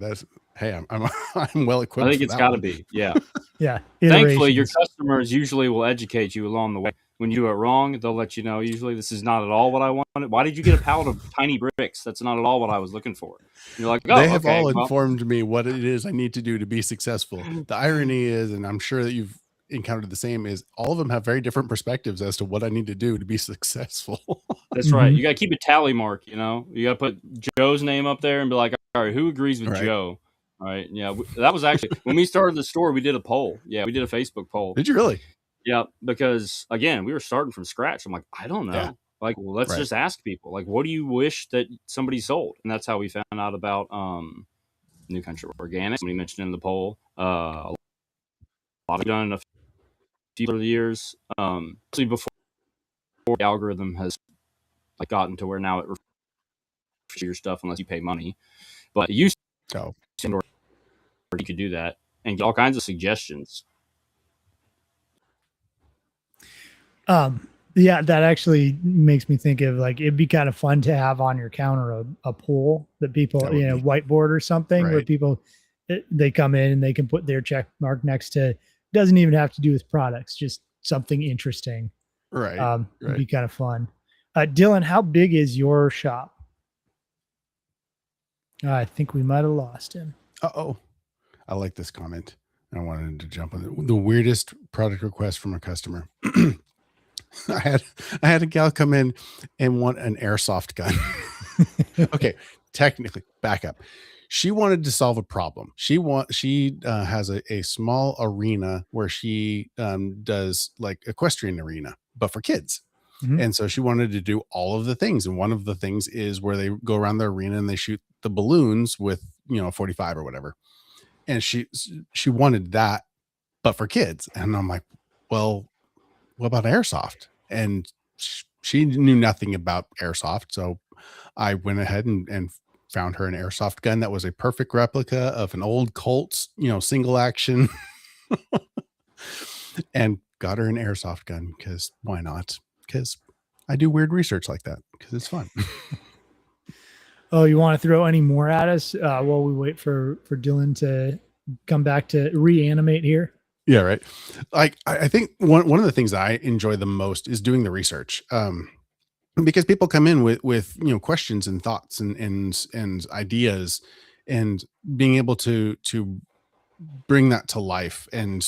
I'm well equipped. I think it's got to be. Yeah. Yeah. Thankfully, your customers usually will educate you along the way. When you do it wrong, they'll let you know, usually, this is not at all what I wanted. Why did you get a pallet of tiny bricks? That's not at all what I was looking for. And you're like, oh, they have all informed me what it is I need to do to be successful. The irony is, and I'm sure that you've encountered the same, is all of them have very different perspectives as to what I need to do to be successful. That's right. You got to keep a tally mark, you know? You got to put Joe's name up there and be like, all right, who agrees with Joe? All right. Yeah. That was actually, when we started the store, we did a poll. Yeah. We did a Facebook poll. Did you really? Yeah. Because again, we were starting from scratch. I'm like, I don't know. Yeah. Like, well, let's just ask people, like, what do you wish that somebody sold? And that's how we found out about New Country Organic. Somebody mentioned in the poll. A lot of done in a few of the years. Before store algorithm has like gotten to where now it refers to your stuff unless you pay money. But it used to you could do that and get all kinds of suggestions. Yeah, that actually makes me think of like it'd be kind of fun to have on your counter a poll that people, whiteboard or something where people they come in and they can put their check mark next to, doesn't even have to do with products, just something interesting. It'd be kind of fun. Dillon, how big is your shop? I think we might have lost him. Uh-oh. I like this comment. I wanted to jump on it. The weirdest product request from a customer. I had a gal come in and want an airsoft gun. Okay, technically, back up. She wanted to solve a problem. She has a small arena where she does like equestrian arena, but for kids. Mm-hmm. And so she wanted to do all of the things. And one of the things is where they go around the arena and they shoot the balloons with, 45 or whatever. And she wanted that, but for kids. And I'm like, well, what about airsoft? And she knew nothing about airsoft. So I went ahead and found her an airsoft gun that was a perfect replica of an old Colt's, single action and got her an airsoft gun because why not? Because I do weird research like that because it's fun. Oh, you want to throw any more at us while we wait for Dillon to come back to reanimate here? Yeah, right. Like I think one of the things that I enjoy the most is doing the research, because people come in with questions and thoughts and ideas, and being able to bring that to life and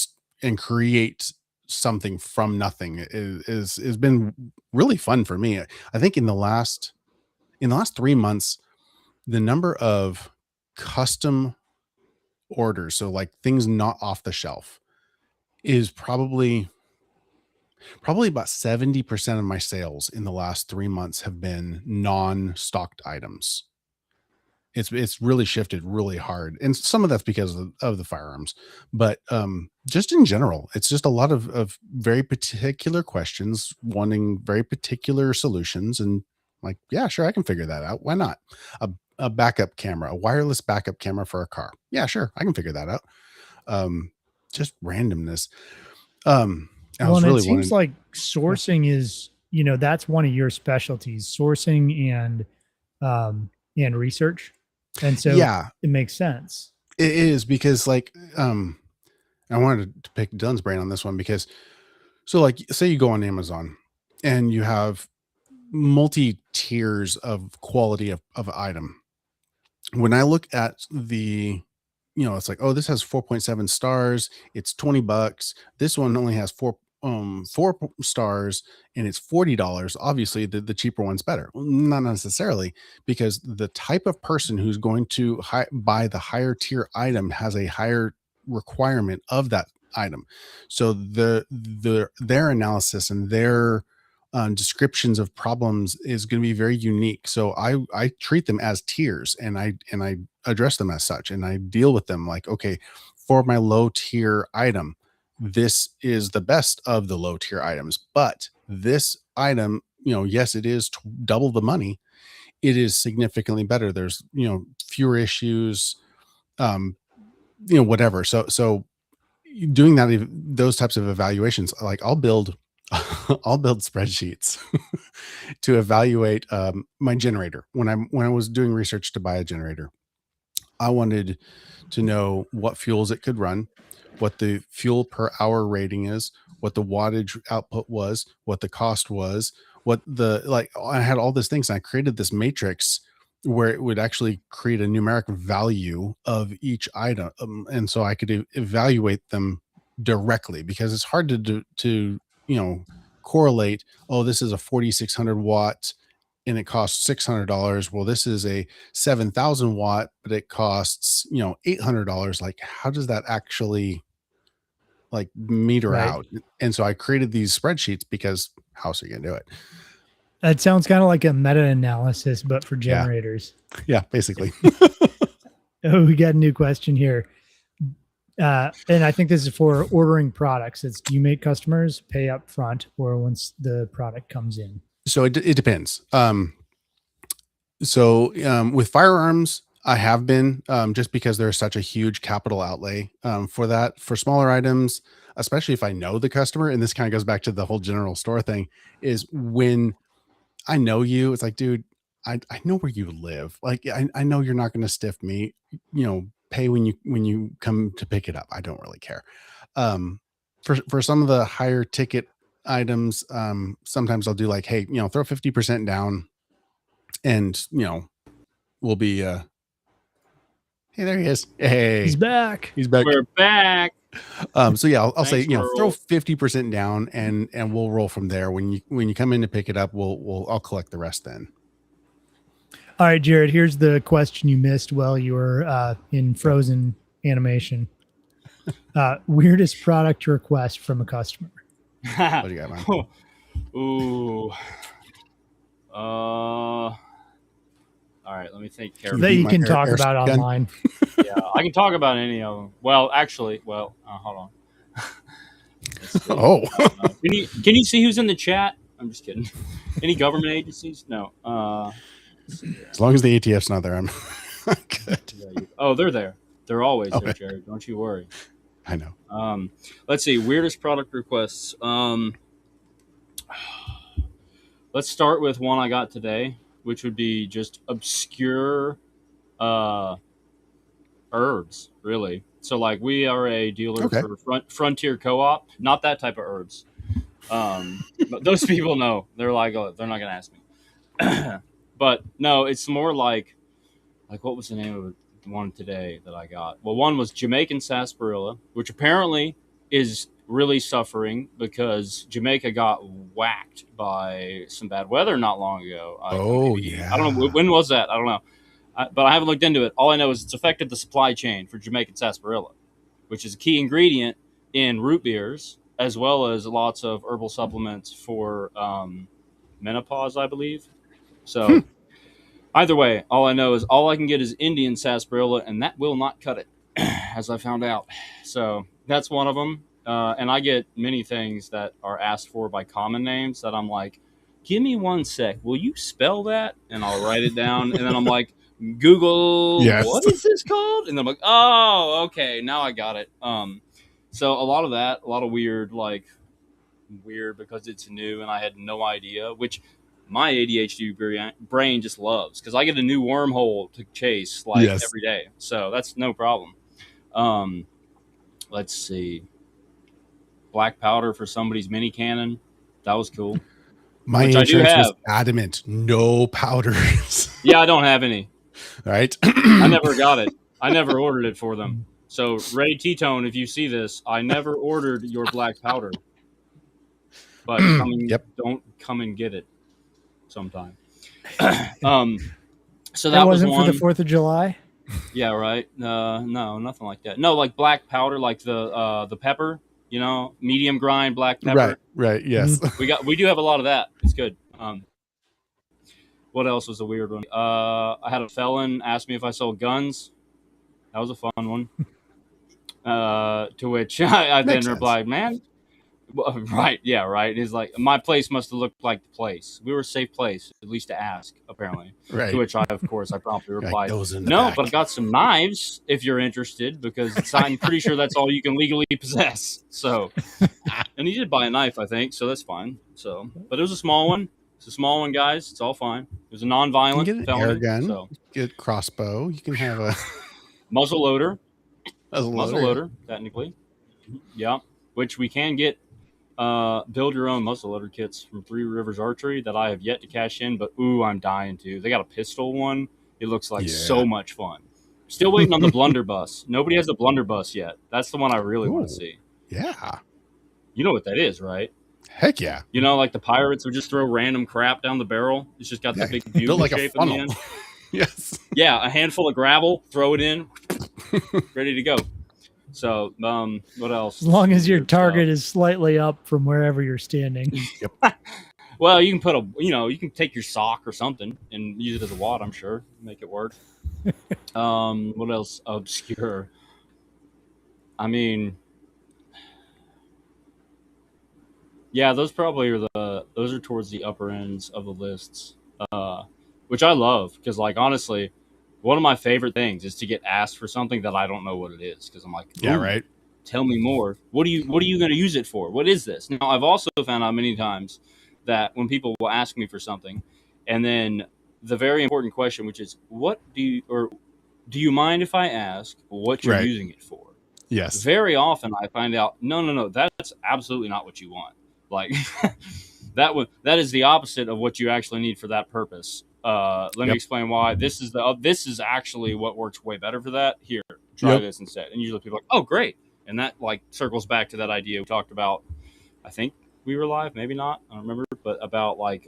create something from nothing is been really fun for me. I think in the last 3 months, the number of custom orders, so like things not off the shelf, is probably about 70% of my sales in the last 3 months have been non-stocked items. It's really shifted really hard. And some of that's because of the firearms, but just in general, it's just a lot of very particular questions wanting very particular solutions. And like, yeah, sure, I can figure that out. Why not? A backup camera, a wireless backup camera for a car. Yeah, sure, I can figure that out. Just randomness. It seems like sourcing is, that's one of your specialties, sourcing and research. And so it makes sense. It is because like, I wanted to pick Dillon's brain on this one because, so like, say you go on Amazon and you have multi tiers of quality of item. When I look at the, it's like, oh, this has 4.7 stars. It's $20. This one only has 4 stars and it's $40. Obviously the cheaper one's better. Not necessarily, because the type of person who's going to buy the higher tier item has a higher requirement of that item. So their analysis and their descriptions of problems is going to be very unique. So I treat them as tiers, and I address them as such, and I deal with them like, okay, for my low tier item, this is the best of the low tier items, but this item, yes, it is double the money. It is significantly better. There's, fewer issues, whatever. So doing those types of evaluations, like I'll build spreadsheets to evaluate my generator. When I was doing research to buy a generator, I wanted to know what fuels it could run, what the fuel per hour rating is, what the wattage output was, what the cost was, I had all these things. And I created this matrix where it would actually create a numeric value of each item. And so I could evaluate them directly, because it's hard to correlate. Oh, this is a 4,600 watt and it costs $600. Well, this is a 7,000 watt, but it costs, $800. Like, how does that actually like meter out? And so I created these spreadsheets because how else are you gonna do it? That sounds kind of like a meta-analysis, but for generators. Yeah, basically. Oh, we got a new question here. And I think this is for ordering products. It's, do you make customers pay up front or once the product comes in? So it depends. With firearms, I have been, just because there's such a huge capital outlay for that. For smaller items, especially if I know the customer, and this kind of goes back to the whole general store thing, is when I know you, it's like, dude, I know where you live. Like, I know you're not going to stiff me, pay when you come to pick it up. I don't really care. For some of the higher ticket items, sometimes I'll do like, hey, throw 50% down, and we'll be hey, there he is. Hey, He's back. he's back. We're back. So yeah, I'll say, Thanks, throw Merle. 50% down, and we'll roll from there. When you come in to pick it up, I'll collect the rest then. All right, Jared, here's the question you missed while you were in Frozen animation. Weirdest product request from a customer. What do you got, man? Ooh. All right, let me think carefully. That you my can talk air about gun? online. Yeah, I can talk about any of them. Well, actually, hold on. Let's see. Oh, Can you see who's in the chat? I'm just kidding. Any government agencies? No. Let's see here. as long as the ATF's not there, I'm good. Oh, they're there. They're always Okay. there, Jared. Don't you worry. I know. Let's see. Weirdest product requests. Let's start with one I got today, which would be just obscure herbs, really. So, like, we are a dealer Okay. for Frontier Co-op. Not that type of herbs. But those people know. They're like, oh, they're not going to ask me. But no, it's more like what was the name of the one today that I got? Well, one was Jamaican sarsaparilla, which apparently is really suffering because Jamaica got whacked by some bad weather not long ago. Yeah. I don't know. When was that? I don't know. But I haven't looked into it. All I know is it's affected the supply chain for Jamaican sarsaparilla, which is a key ingredient in root beers, as well as lots of herbal supplements for menopause, I believe. So either way, all I know is all I can get is Indian sarsaparilla, and that will not cut it, as I found out. So that's one of them. And I get many things that are asked for by common names that I'm like, give me one sec. Will you spell that? And I'll write it down. And then I'm like, Google, Yes. what is this called? And then I'm like, oh, okay, now I got it. So a lot of that, a lot of weird because it's new and I had no idea, which my ADHD brain just loves because I get a new wormhole to chase every day. So that's no problem. Let's see. Black powder for somebody's mini cannon. That was cool. My Which insurance I do was have. adamant, no powders. Yeah, I don't have any. All right. I never got it. I never ordered it for them. So Ray T-Tone, if you see this, I never ordered your black powder. But don't come and get it sometime. So that was wasn't one. for the 4th of July. Yeah, right. No, nothing like that. No, like black powder, like the pepper, medium grind black pepper. Right. Yes. We do have a lot of that. It's good. What else was a weird one? I had a felon ask me if I sold guns. That was a fun one. To which I then replied, man, right. Yeah, right. It's like, my place must have looked like the place. We were a safe place, at least to ask, apparently. Right. To which I promptly replied, no, but I got some knives if you're interested, because I'm pretty sure that's all you can legally possess. So, and he did buy a knife, I think, so that's fine. So, but it was a small one. It's a small one, guys. It's all fine. It was a non-violent you can get an felony. air gun. So. Get a crossbow. You can have a muzzle loader. Muzzle loader, technically. Yeah, which we can get. Build your own muzzleloader kits from Three Rivers Archery that I have yet to cash in, but I'm dying to. They got a pistol one. It looks like so much fun. Still waiting on the blunderbuss. Nobody has the blunderbuss yet. That's the one I really want to see. Yeah. You know what that is, right? Heck yeah. Like the pirates would just throw random crap down the barrel. It's just got the big bugle like shape a funnel. in the end. Yes. Yeah, a handful of gravel, throw it in, ready to go. So, what else? As long as your target is slightly up from wherever you're standing. Yep. Well, you can you can take your sock or something and use it as a wad, I'm sure. Make it work. What else? Obscure. I mean, yeah, those probably are those are towards the upper ends of the lists, which I love because, like, honestly, one of my favorite things is to get asked for something that I don't know what it is because I'm like, Yeah, ooh, right. tell me more. What are you going to use it for? What is this? Now, I've also found out many times that when people will ask me for something, and then the very important question, which is, what do you or do you mind if I ask what you're Right. using it for? Yes. Very often I find out, no, that's absolutely not what you want. Like that is the opposite of what you actually need for that purpose. Let me Yep. explain why. This is actually what works way better for that. Here, try Yep. this instead. And usually people are like, oh, great. And that like circles back to that idea we talked about. I think we were live, maybe not. I don't remember, but about like,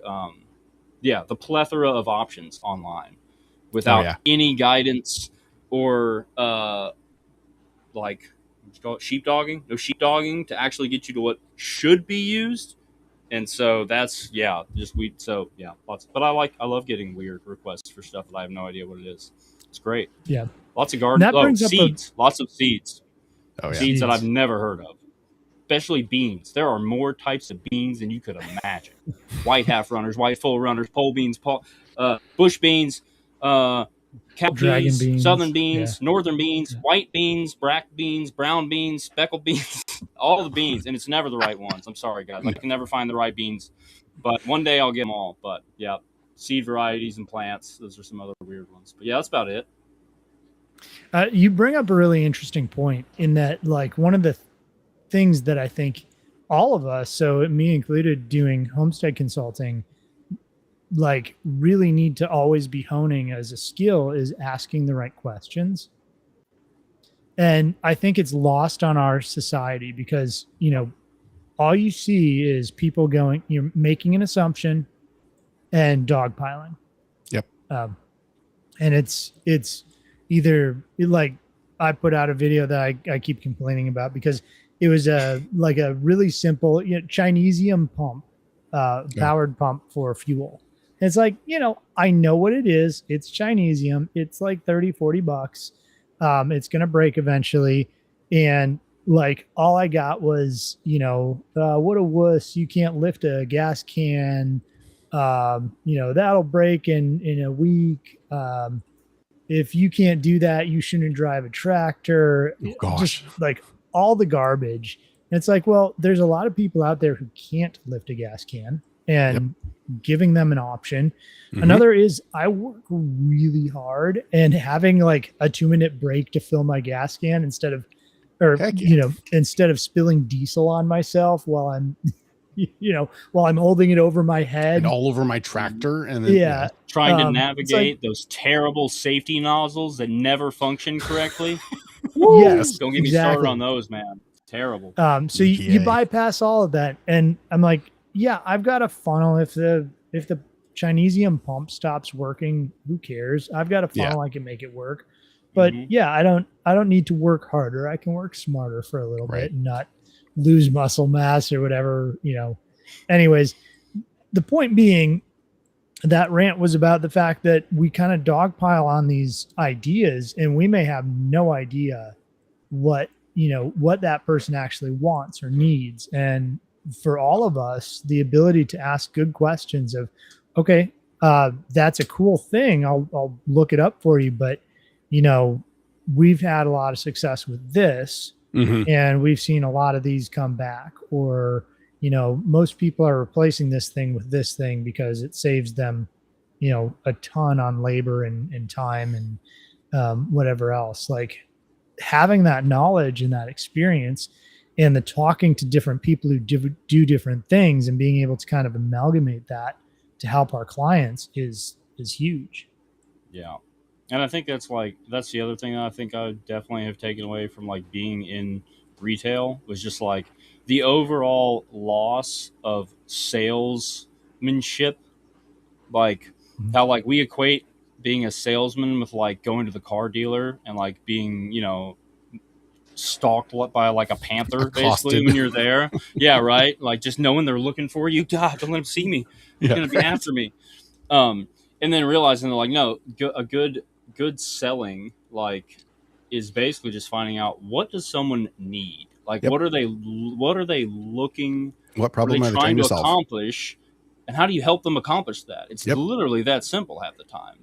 yeah, the plethora of options online Oh without yeah. any guidance or like what you call it, sheepdogging, no sheepdogging to actually get you to what should be used. And so that's just we so yeah, lots. But I love getting weird requests for stuff that I have no idea what it is. It's great. Yeah. Lots of And garden. that Oh, brings up a seeds. Lots of seeds. Oh yeah. Seeds that I've seeds. never heard of. Especially beans. There are more types of beans than you could imagine. White half runners, white full runners, pole beans, bush beans, uh, cow Dragon peas, southern beans. Yeah. beans, northern beans, Yeah. white beans, black beans, brown beans, speckled beans, all the beans, and it's never the right ones. I'm sorry, guys. I can never find the right beans, but one day I'll get them all. But yeah, seed varieties and plants. Those are some other weird ones. But yeah, that's about it. You bring up a really interesting point in that, like, one of the things that I think all of us, so me included, doing homestead consulting, like, really need to always be honing as a skill is asking the right questions. And I think it's lost on our society because, all you see is people going, you're making an assumption and dogpiling. Yep. And it's either like I put out a video that I keep complaining about because it was like a really simple Chinesium pump, powered pump for fuel. And it's like, I know what it is. It's Chinesium. It's like 30, $40. It's going to break eventually. And like, all I got was, what a wuss. You can't lift a gas can. That'll break in a week. If you can't do that, you shouldn't drive a tractor. Oh, gosh. Just like all the garbage. And it's like, well, there's a lot of people out there who can't lift a gas can, and giving them an option. Mm-hmm. Another is I work really hard, and having like a 2-minute break to fill my gas can instead of spilling diesel on myself while I'm holding it over my head and all over my tractor. And then, trying to navigate those terrible safety nozzles that never function correctly. Yes, don't get me started on those, man. Terrible. So you bypass all of that, and I'm like, yeah, I've got a funnel. If the Chinesium pump stops working, who cares? I've got a funnel. I can make it work. But I don't need to work harder. I can work smarter for a little bit and not lose muscle mass or whatever, Anyways, the point being, that rant was about the fact that we kind of dogpile on these ideas, and we may have no idea what that person actually wants or needs. And for all of us, the ability to ask good questions of, okay, that's a cool thing. I'll look it up for you, but we've had a lot of success with this, and we've seen a lot of these come back, or, most people are replacing this thing with this thing because it saves them, a ton on labor and time and whatever else. Like, having that knowledge and that experience and the talking to different people who do different things and being able to kind of amalgamate that to help our clients is huge. Yeah. And I think that's the other thing that I think I definitely have taken away from like being in retail was just like the overall loss of salesmanship. Like how like we equate being a salesman with like going to the car dealer and like being, stalked by like a panther basically when you're there. Yeah, right. Like just knowing they're looking for you. God, don't let them see me. They're gonna be after me. And then realizing they're like, no, a good selling, like is basically just finding out, what does someone need? Like, Yep. what are they looking, What what are problem they are they trying trying to to solve? accomplish, and how do you help them accomplish that? It's Yep. literally that simple half the time.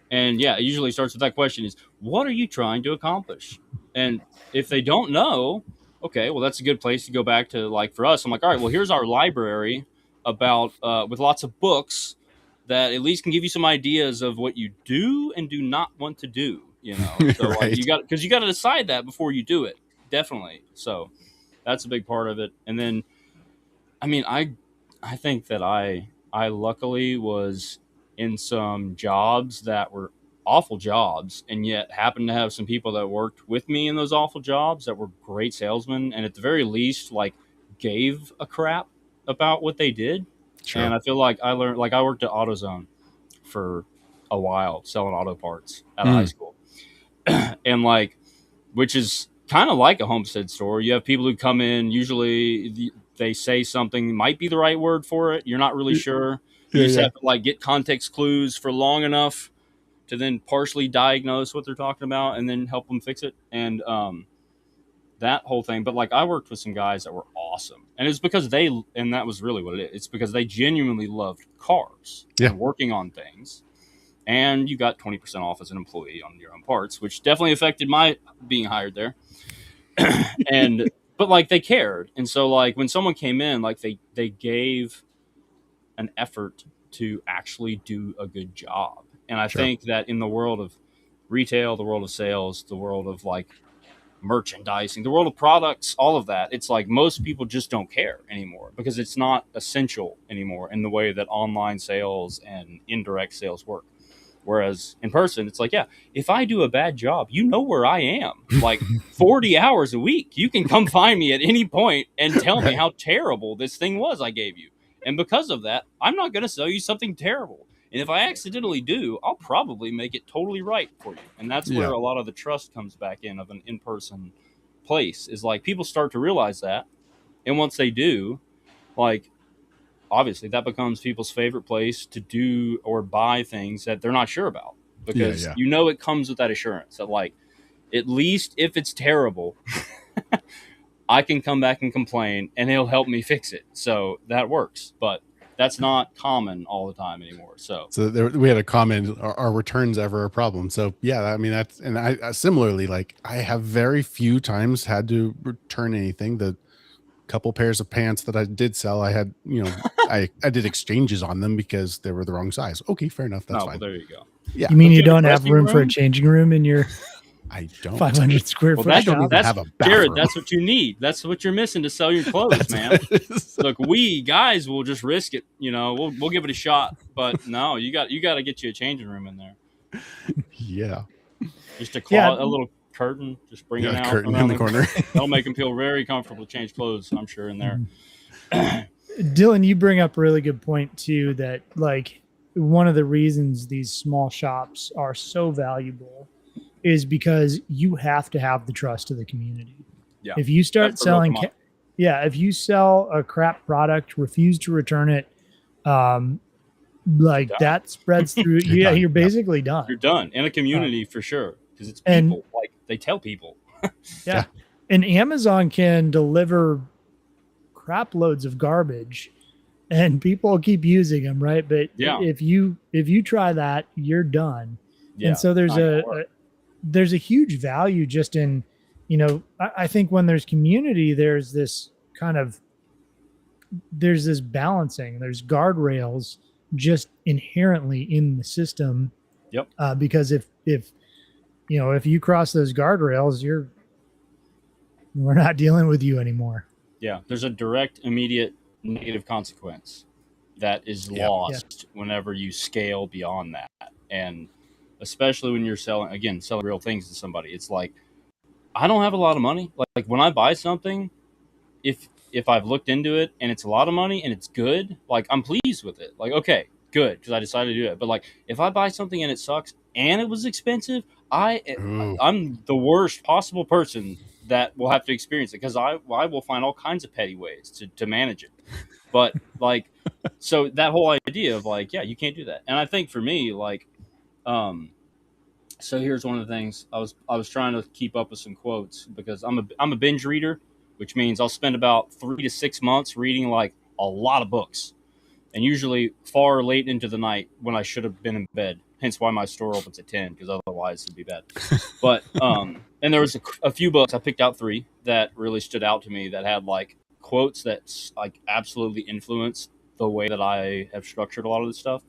And yeah, it usually starts with that question: is what are you trying to accomplish? And if they don't know, okay, well, that's a good place to go back to. Like for us, I'm like, all right, well, here's our library about with lots of books that at least can give you some ideas of what you do and do not want to do. So like Right. you got to decide that before you do it. Definitely. So that's a big part of it. And then, I mean, I think that I luckily was in some jobs that were awful jobs, and yet happened to have some people that worked with me in those awful jobs that were great salesmen, and at the very least, like, gave a crap about what they did. Sure. And I feel like I learned, like, I worked at AutoZone for a while selling auto parts out of high school, and like, which is kind of like a homestead store. You have people who come in, usually they say something might be the right word for it. You're not really sure. You just have to like get context clues for long enough to then partially diagnose what they're talking about and then help them fix it. And that whole thing. But like, I worked with some guys that were awesome, and it's because and that was really what it is. It's because they genuinely loved cars and working on things. And you got 20% off as an employee on your own parts, which definitely affected my being hired there. But like, they cared. And so like, when someone came in, like, they gave an effort to actually do a good job. And I think that in the world of retail, the world of sales, the world of like merchandising, the world of products, all of that, it's like most people just don't care anymore because it's not essential anymore in the way that online sales and indirect sales work. Whereas in person, it's like, yeah, if I do a bad job, you know where I am. Like 40 hours a week, you can come find me at any point and tell me how terrible this thing was I gave you. And because of that, I'm not going to sell you something terrible. And if I accidentally do, I'll probably make it totally right for you. And that's where a lot of the trust comes back in of an in-person place, is like, people start to realize that. And once they do, like, obviously that becomes people's favorite place to do or buy things that they're not sure about, because it comes with that assurance that, like, at least if it's terrible, I can come back and complain and he'll help me fix it. So that works, but that's not common all the time anymore. So We had a comment, are returns ever a problem? So yeah, I mean, that's, and I similarly, like, I have very few times had to return anything. The couple pairs of pants that I did sell, I had, I did exchanges on them because they were the wrong size. Okay, fair enough. That's fine. Well, there you go. Yeah. You mean you don't have room for a changing room in your I don't 500 square foot that's, shop? That's, have a Jared, that's what you need. That's what you're missing to sell your clothes, man. Look, we guys will just risk it. We'll give it a shot. But no, you got to get you a changing room in there. Yeah. Just a little curtain, just bring it out curtain in the corner. That'll make them feel very comfortable to change clothes, I'm sure, in there. Dillon, you bring up a really good point too, that like one of the reasons these small shops are so valuable is because you have to have the trust of the community. Yeah. If you start selling, if you sell a crap product, refuse to return it, that spreads through. You're basically done. You're done in a community for sure, because it's people. Like, they tell people. Yeah. And Amazon can deliver crap loads of garbage and people keep using them, right? But if you try that, you're done. Yeah. And so there's a huge value just in, I think when there's community, there's this balancing, there's guardrails just inherently in the system. Yep. Because if you cross those guardrails, we're not dealing with you anymore. Yeah. There's a direct, immediate negative consequence that is lost whenever you scale beyond that. And especially when you're selling real things to somebody, it's like, I don't have a lot of money. Like when I buy something, if I've looked into it and it's a lot of money and it's good, like, I'm pleased with it. Like, okay, good, because I decided to do it. But like, if I buy something and it sucks and it was expensive, I'm the worst possible person that will have to experience it, because I will find all kinds of petty ways to manage it. But like, so that whole idea of like, you can't do that. And I think for me, like, So here's one of the things I was trying to keep up with some quotes because I'm a binge reader, which means I'll spend about 3 to 6 months reading like a lot of books, and usually far late into the night when I should have been in bed. Hence why my store opens at 10, because otherwise it'd be bad. But and there was a few books. I picked out 3 that really stood out to me that had like quotes that like absolutely influenced the way that I have structured a lot of this stuff.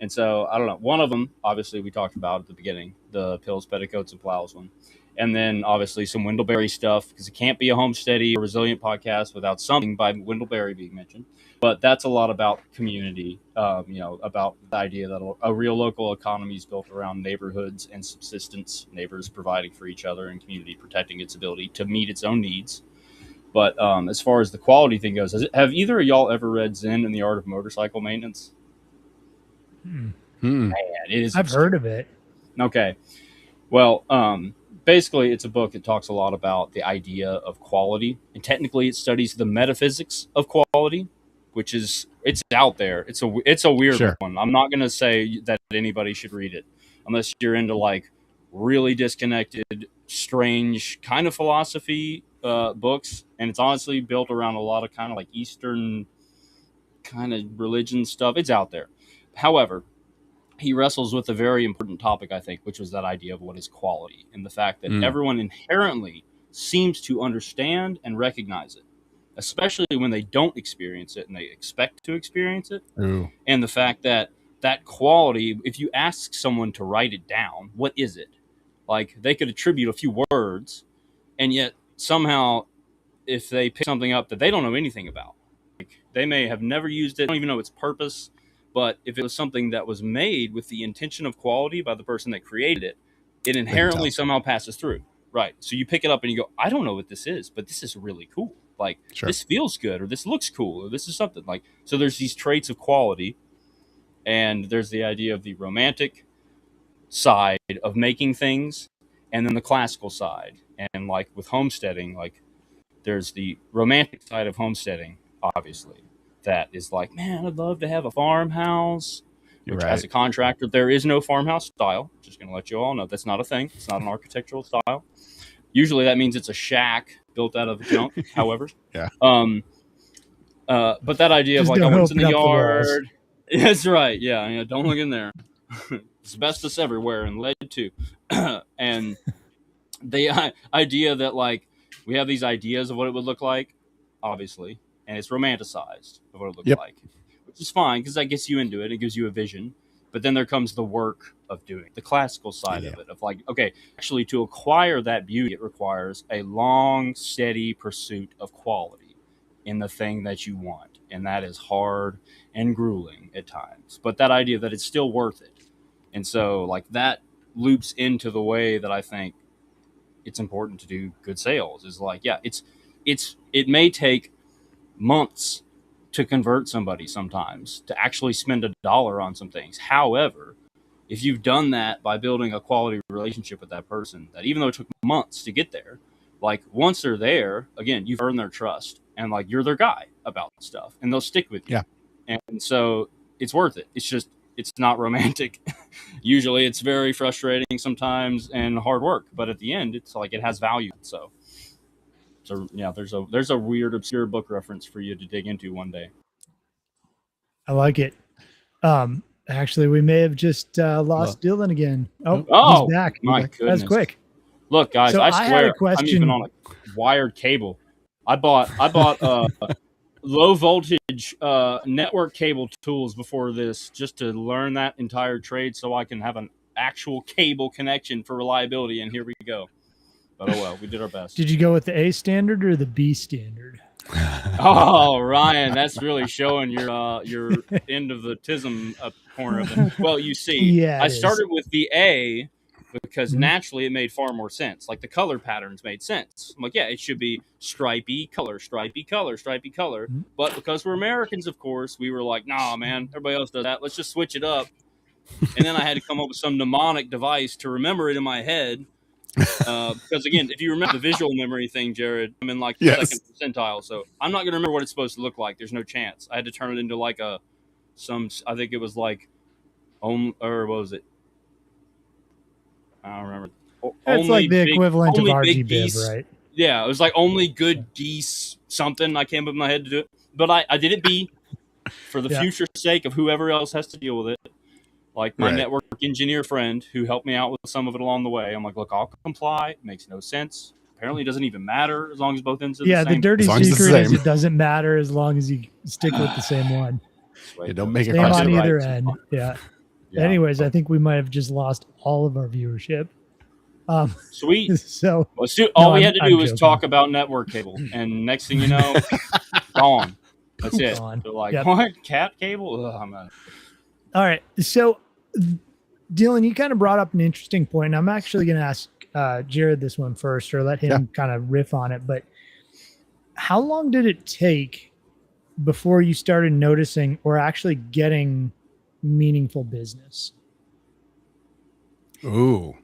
And so I don't know. One of them, obviously, we talked about at the beginning, the pills, petticoats, and plows one, and then obviously some Wendell stuff, because it can't be a homesteady or resilient podcast without something by Wendell being mentioned. But that's a lot about community, about the idea that a real local economy is built around neighborhoods and subsistence, neighbors providing for each other, and community protecting its ability to meet its own needs. But as far as the quality thing goes, have either of y'all ever read Zen and the Art of Motorcycle Maintenance? Man, it is. I've heard of it. Okay. Well, basically, it's a book that talks a lot about the idea of quality, and technically, it studies the metaphysics of quality, which is it's out there. It's a weird Sure. one. I'm not going to say that anybody should read it unless you're into like really disconnected, strange kind of philosophy books, and it's honestly built around a lot of kind of like Eastern kind of religion stuff. It's out there. However, he wrestles with a very important topic, I think, which was that idea of what is quality and the fact that everyone inherently seems to understand and recognize it, especially when they don't experience it and they expect to experience it. Ooh. And the fact that that quality, if you ask someone to write it down, what is it? Like they could attribute a few words, and yet somehow if they pick something up that they don't know anything about, like they may have never used it, don't even know its purpose. But if it was something that was made with the intention of quality by the person that created it, it inherently somehow passes through. Right. So you pick it up and you go, I don't know what this is, but this is really cool. Like this feels good, or this looks cool, or this is something like, so there's these traits of quality, and there's the idea of the romantic side of making things, and then the classical side. And like with homesteading, like there's the romantic side of homesteading, obviously, that is like, man, I'd love to have a farmhouse, which as a contractor, there is no farmhouse style. Just going to let you all know that's not a thing. It's not an architectural style. Usually that means it's a shack built out of junk, however. Yeah. But that idea Just of like, I don't want in the open up the walls. yard. That's right. Yeah. Don't look in there. Asbestos everywhere and lead too. And the idea that like we have these ideas of what it would look like, obviously, and it's romanticized of what it looks like, which is fine because that gets you into it. It gives you a vision. But then there comes the work of doing the classical side of it, of like, okay, actually to acquire that beauty, it requires a long, steady pursuit of quality in the thing that you want. And that is hard and grueling at times. But that idea that it's still worth it. And so like that loops into the way that I think it's important to do good sales is like, yeah, it may take months to convert somebody sometimes to actually spend $1 on some things. However, if you've done that by building a quality relationship with that person, that even though it took months to get there, like once they're there, again, you've earned their trust and like you're their guy about stuff and they'll stick with you. Yeah. And so it's worth it. It's just, it's not romantic. Usually it's very frustrating sometimes and hard work, but at the end it's like it has value. So yeah, there's a weird obscure book reference for you to dig into one day. I like it. Actually, we may have just lost Dillon again. Oh, he's back. My goodness. That's quick. Look, guys, So I I had swear a question. I'm even on a wired cable. I bought low voltage network cable tools before this just to learn that entire trade so I can have an actual cable connection for reliability, and here we go. But oh well, we did our best. Did you go with the A standard or the B standard? Oh, Ryan, that's really showing your end of the tism corner of it. Well, you see, I started with the A because naturally it made far more sense. Like the color patterns made sense. I'm like, yeah, it should be stripy color, stripy color, stripy color. But because we're Americans, of course, we were like, nah, man, everybody else does that. Let's just switch it up. And then I had to come up with some mnemonic device to remember it in my head. Because again, if you remember the visual memory thing, Jared, I'm in like the second percentile, so I'm not going to remember what it's supposed to look like. There's no chance. I had to turn it into like I think it was like or what was it? I don't remember. It's like the equivalent of only RG big bib, geese. right? Yeah, it was like only good geese something. I can't put my head to do it, but I did it be for the Yeah. future sake of whoever else has to deal with it. Like my Right. network engineer friend who helped me out with some of it along the way. I'm like, look, I'll comply. It makes no sense. Apparently, it doesn't even matter as long as both ends are the Yeah, the same. dirty As long as it's the secret is same. it doesn't matter as long as you stick with the same one. Yeah, don't make it Same cross on the either right. end. Yeah. Yeah. Anyways, I think we might have just lost all of our viewership. Sweet. So Well, No, we had to do I'm was joking. talk about network cable, and next thing you know, gone. That's it. Gone. They're like, Yep. what? Cat cable? Ugh, I'm out. All right. So, Dylan, you kind of brought up an interesting point. And I'm actually going to ask Jared this one first, or let him kind of riff on it. But how long did it take before you started noticing or actually getting meaningful business? Ooh,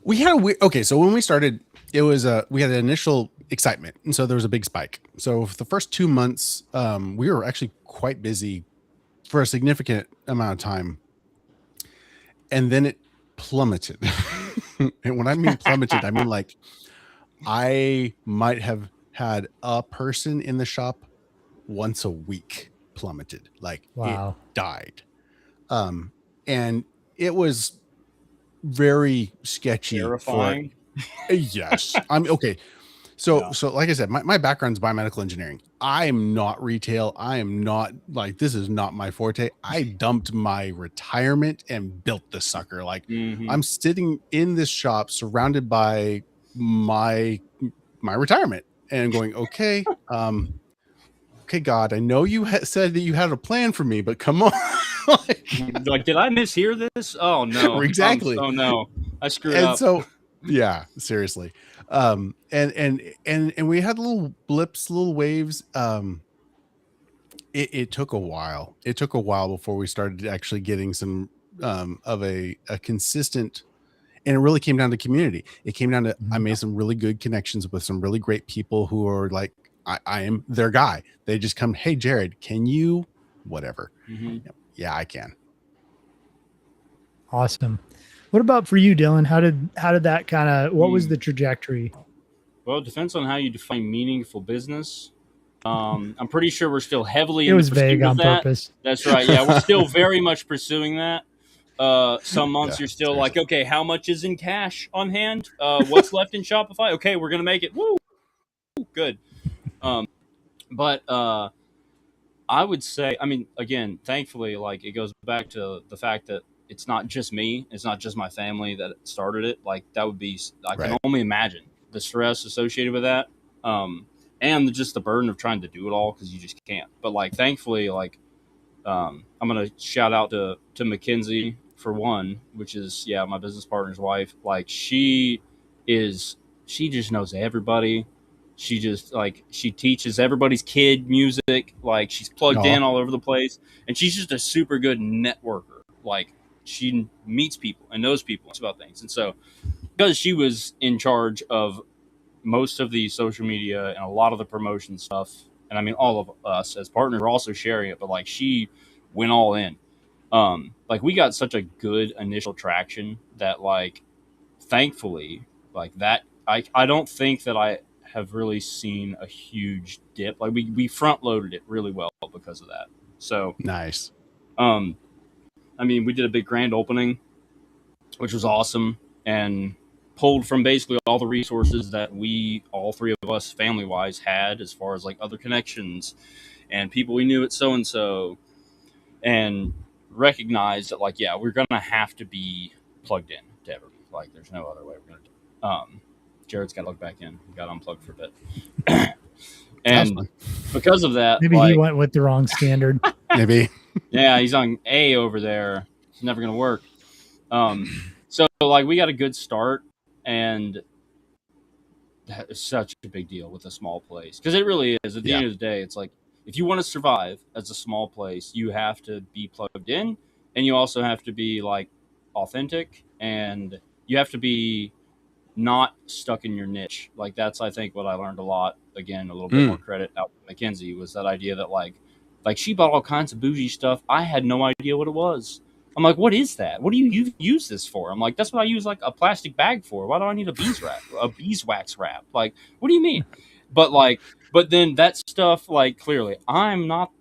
we had okay. So when we started, it was we had an initial excitement, and so there was a big spike. So for the first 2 months, we were actually quite busy for a significant amount of time, and then it plummeted. And when I mean plummeted, I mean like I might have had a person in the shop once a week. Plummeted, like Wow. it died, and it was very sketchy. Terrifying. Yes, I'm okay. So like I said, my background's biomedical engineering. I'm not retail. I am not like, this is not my forte. I dumped my retirement and built this sucker. Like I'm sitting in this shop surrounded by my retirement and going, okay, okay, God, I know you said that you had a plan for me, but come on. Like, did I mishear this? Oh no. Exactly. Oh no. I screwed And up. so yeah, seriously. And we had little blips, little waves. It took a while. It took a while before we started actually getting some of a consistent, and it really came down to community. It came down to I made some really good connections with some really great people who are like, I am their guy. They just come, hey Jared, can you whatever? Yeah, I can. Awesome. What about for you, Dylan? How did that kind of, what was the trajectory? Well, it depends on how you define meaningful business. I'm pretty sure we're still heavily It in was the pursuit vague of on that. purpose. That's right. Yeah, we're still very much pursuing that. Some months you're still like, okay, how much is in cash on hand? What's left in Shopify? Okay, we're gonna make it. Woo, good. But I would say, I mean, again, thankfully, like it goes back to the fact that it's not just me, it's not just my family that started it. Like that would be, I can only imagine the stress associated with that, and just the burden of trying to do it all because you just can't. But like, thankfully, like I'm gonna shout out to Mackenzie for one, which is my business partner's wife. Like she just knows everybody. She just like she teaches everybody's kid music. Like she's plugged in all over the place, and she's just a super good networker. Like she meets people and knows people about things, and so because she was in charge of most of the social media and a lot of the promotion stuff, and I mean all of us as partners are also sharing it, but like she went all in. Like we got such a good initial traction that like thankfully like that I don't think that I have really seen a huge dip. Like we front loaded it really well because of that. So nice. I mean, we did a big grand opening, which was awesome, and pulled from basically all the resources that we, all three of us family wise, had as far as like other connections and people we knew at so and so, and recognized that like we're gonna have to be plugged in to everything. Like there's no other way we're gonna do it. Jared's got to look back in. He got unplugged for a bit. And because of that, maybe he went with the wrong standard. Maybe. Yeah, he's on A over there. It's never going to work. So like we got a good start, and that is such a big deal with a small place because it really is. At the end of the day, it's like if you want to survive as a small place, you have to be plugged in, and you also have to be like authentic, and you have to be not stuck in your niche. Like that's I think what I learned a lot. Again, a little bit more credit out to Mackenzie was that idea that like she bought all kinds of bougie stuff. I had no idea what it was. I'm like, what is that? What do you use this for? I'm like, that's what I use like a plastic bag for. Why do I need a beeswax wrap? Like, what do you mean? But like, but then that stuff, like, clearly, I'm not.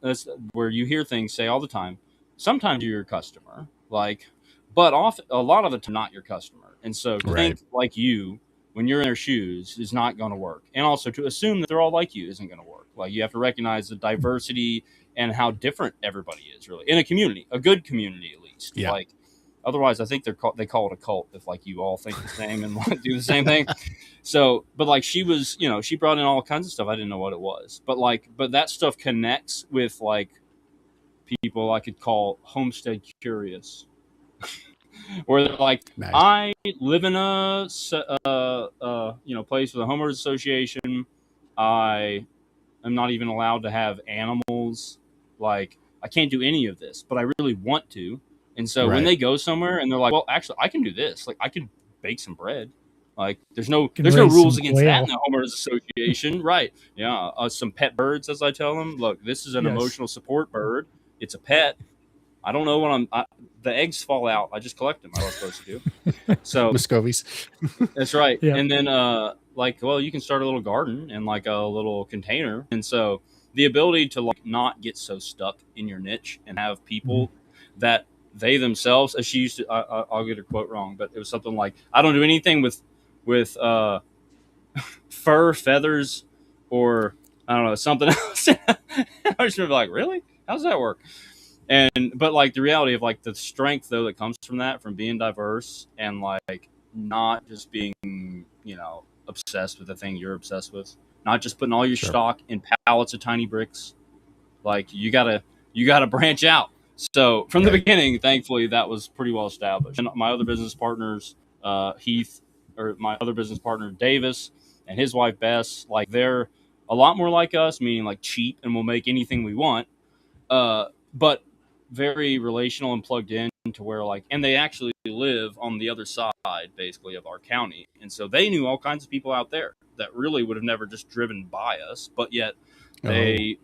That's where you hear things say all the time. Sometimes you're your customer, like, but often, a lot of the time, not your customer. And so to Right. think like you when you're in their shoes is not going to work. And also to assume that they're all like you isn't going to work. Like, you have to recognize the diversity and how different everybody is, really, in a community, a good community at least. Yeah. Like, otherwise, I think they call it a cult if like you all think the same and want to do the same thing. So, but like, she was, she brought in all kinds of stuff. I didn't know what it was, but that stuff connects with like people I could call homestead curious, where they're like, Nice. I live in a place with a homeowners association. I am not even allowed to have animals. Like, I can't do any of this, but I really want to. And so when Right. they go somewhere and they're like, well, actually, I can do this. Like, I can bake some bread. Like, there's no Can rules raise against some that in quail. the homeowners association, right? Yeah, some pet birds, as I tell them. Look, this is an Yes. emotional support bird. It's a pet. I don't know what the eggs fall out. I just collect them. I was supposed to do. So Muscovies. that's right. Yeah. And then, like, well, you can start a little garden in like a little container. And so the ability to like not get so stuck in your niche and have people that they themselves, as she used to, I'll get her quote wrong, but it was something like, I don't do anything with fur, feathers, or I don't know, something else. I just remember like, really? How does that work? But like the reality of like the strength though that comes from that, from being diverse and like not just being, obsessed with the thing you're obsessed with, not just putting all your Sure. stock in pallets of tiny bricks. Like, you gotta branch out. So from the Right. beginning, thankfully, that was pretty well established. And my other business partners, my other business partner Davis and his wife Bess, like, they're a lot more like us, meaning like cheap and we'll make anything we want. But very relational and plugged in to where like, and they actually live on the other side basically of our county. And so they knew all kinds of people out there that really would have never just driven by us, but yet they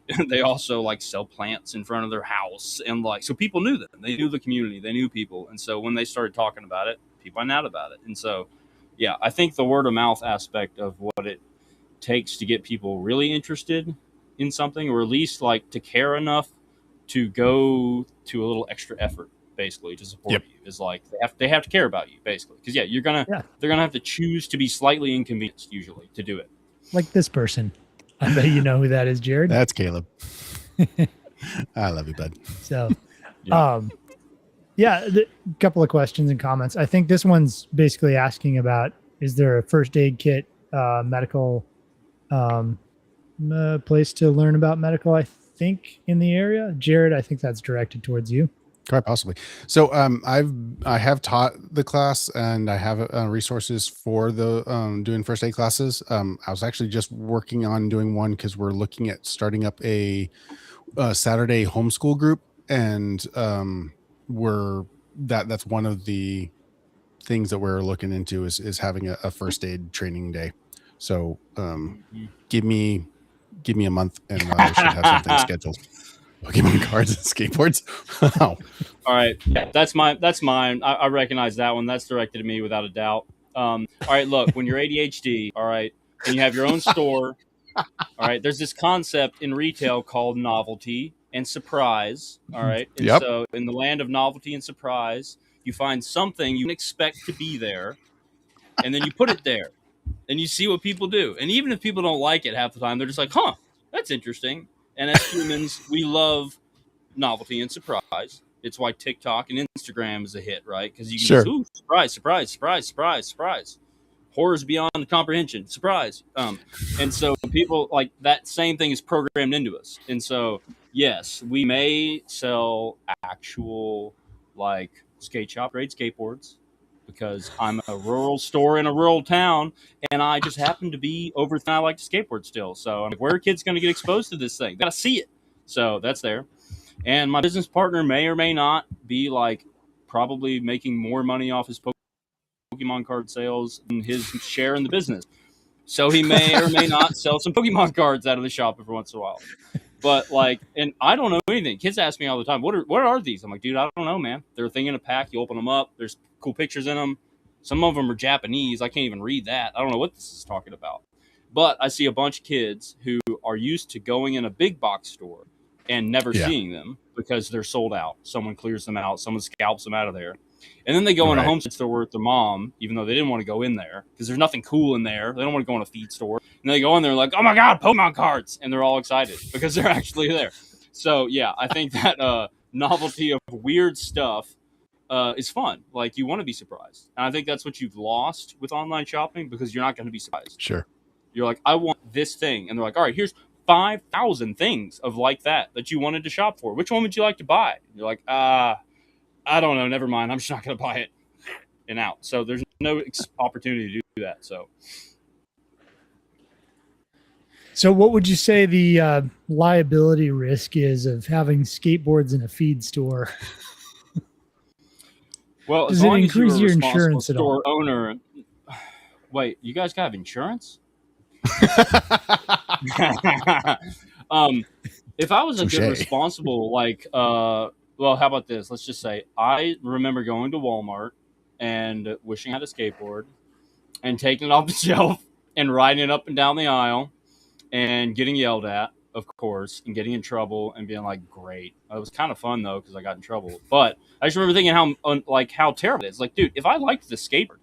also like sell plants in front of their house. And like, so people knew them, they knew the community, they knew people. And so when they started talking about it, people found out about it. And so, yeah, I think the word of mouth aspect of what it takes to get people really interested in something, or at least like to care enough to go to a little extra effort basically to support Yep. you, is like they have to care about you basically, because they're gonna have to choose to be slightly inconvenienced usually to do it. Like this person. I bet you know who that is, Jared. That's Caleb. I love you, bud. So, Yeah. a couple of questions and comments. I think this one's basically asking about, is there a first aid kit, medical place to learn about medical, I think, in the area? Jared, I think that's directed towards you. Quite possibly. So I have taught the class, and I have resources for the doing first aid classes. I was actually just working on doing one because we're looking at starting up a Saturday homeschool group, and that's one of the things that we're looking into is having a first aid training day. So give me a month and I should have something scheduled. Pokemon cards and skateboards. Wow. All right. Yeah, that's mine. I recognize that one. That's directed at me without a doubt. All right, look, when you're ADHD, all right, and you have your own store, all right, there's this concept in retail called novelty and surprise. All right. And Yep. so in the land of novelty and surprise, you find something you didn't expect to be there, and then you put it there, and you see what people do. And even if people don't like it half the time, they're just like, huh, that's interesting. And as humans, we love novelty and surprise. It's why TikTok and Instagram is a hit, right? Because you can Sure. just, ooh, surprise, surprise, surprise, surprise, surprise. Horrors beyond comprehension, surprise. And so people, like, that same thing is programmed into us. And so, yes, we may sell actual, like, skate shop grade skateboards because I'm a rural store in a rural town, and I just happen to be over. I like to skateboard still. So I'm like, where are kids going to get exposed to this thing? Got to see it. So that's there. And my business partner may or may not be like probably making more money off his Pokemon card sales than his share in the business. So he may or may not sell some Pokemon cards out of the shop every once in a while. But like, and I don't know anything. Kids ask me all the time, what are these? I'm like, dude, I don't know, man. They're a thing in a pack. You open them up. There's cool pictures in them. Some of them are Japanese. I can't even read that. I don't know what this is talking about. But I see a bunch of kids who are used to going in a big box store and never seeing them because they're sold out. Someone clears them out. Someone scalps them out of there. And then they go in a Homestead store with their mom, even though they didn't want to go in there because there's nothing cool in there. They don't want to go in a feed store. And they go in there like, oh my God, Pokemon cards. And they're all excited because they're actually there. So, yeah, I think that novelty of weird stuff is fun. Like, you want to be surprised. And I think that's what you've lost with online shopping because you're not going to be surprised. Sure. You're like, I want this thing. And they're like, all right, here's 5,000 things of like that you wanted to shop for. Which one would you like to buy? And you're like, I don't know. Never mind. I'm just not going to buy it and out. So there's no opportunity to do that. So what would you say the liability risk is of having skateboards in a feed store? Well, does as it long increase as you're your a responsible insurance at all? store owner. Wait, you guys have insurance? If I was a good responsible, like, well, how about this? Let's just say I remember going to Walmart and wishing I had a skateboard and taking it off the shelf and riding it up and down the aisle and getting yelled at, of course, and getting in trouble and being like, great. It was kind of fun though because I got in trouble. But I just remember thinking how terrible it is. Like, dude, if I liked the skateboard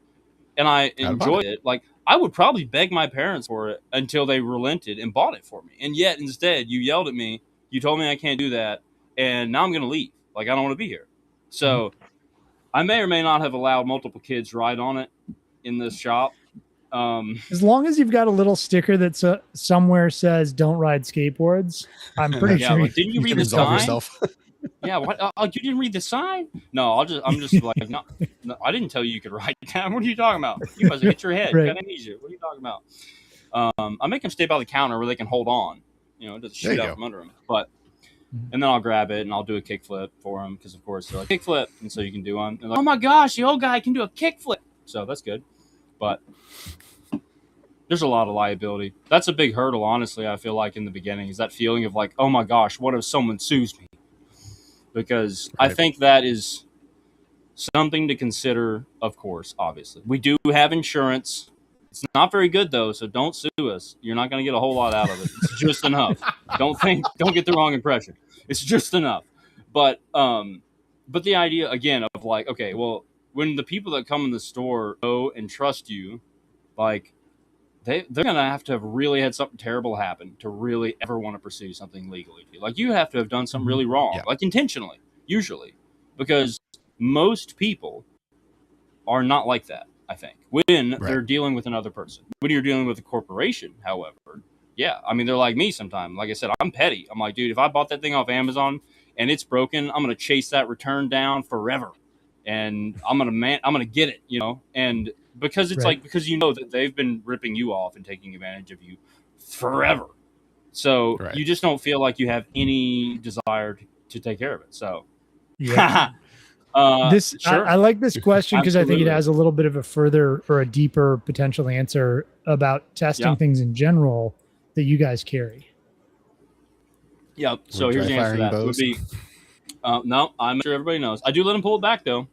and I enjoyed it, like, I would probably beg my parents for it until they relented and bought it for me. And yet, instead, you yelled at me. You told me I can't do that. And now I'm going to leave. Like, I don't want to be here. So I may or may not have allowed multiple kids ride on it in this shop. As long as you've got a little sticker that somewhere says "Don't ride skateboards," I'm pretty sure. Like, didn't you read the sign? Yeah, what? Oh, you didn't read the sign? No, I'm just like, no, I didn't tell you could write down. What are you talking about? You must have hit your head. Right. Got amnesia. What are you talking about? I make them stay by the counter where they can hold on. You know, it doesn't shoot out from under them. But and then I'll grab it and I'll do a kickflip for them because, of course, they're like kickflip, and so you can do one. Like, oh my gosh, the old guy can do a kickflip. So that's good, but there's a lot of liability. That's a big hurdle, honestly. I feel like in the beginning is that feeling of like, oh my gosh, what if someone sues me? Because I think that is something to consider, of course, obviously. We do have insurance. It's not very good, though, so don't sue us. You're not going to get a whole lot out of it. It's just enough. Don't get the wrong impression. It's just enough. But the idea, again, of like, okay, well, when the people that come in the store know and trust you, like, they're going to have really had something terrible happen to really ever want to pursue something legally. Like, you have to have done something really wrong, like intentionally, usually, because most people are not like that, I think, when they're dealing with another person. When you're dealing with a corporation, however, I mean, they're like me sometimes. Like I said, I'm petty. I'm like, dude, if I bought that thing off Amazon and it's broken, I'm going to chase that return down forever. And I'm going to get it, you know, and because it's like, because you know that they've been ripping you off and taking advantage of you forever. So you just don't feel like you have any desire to take care of it. So, I like this question because I think it has a little bit of a further or a deeper potential answer about testing things in general that you guys carry. Yeah. So here's the answer to that. Would be, no, I'm sure everybody knows. I do let them pull it back though.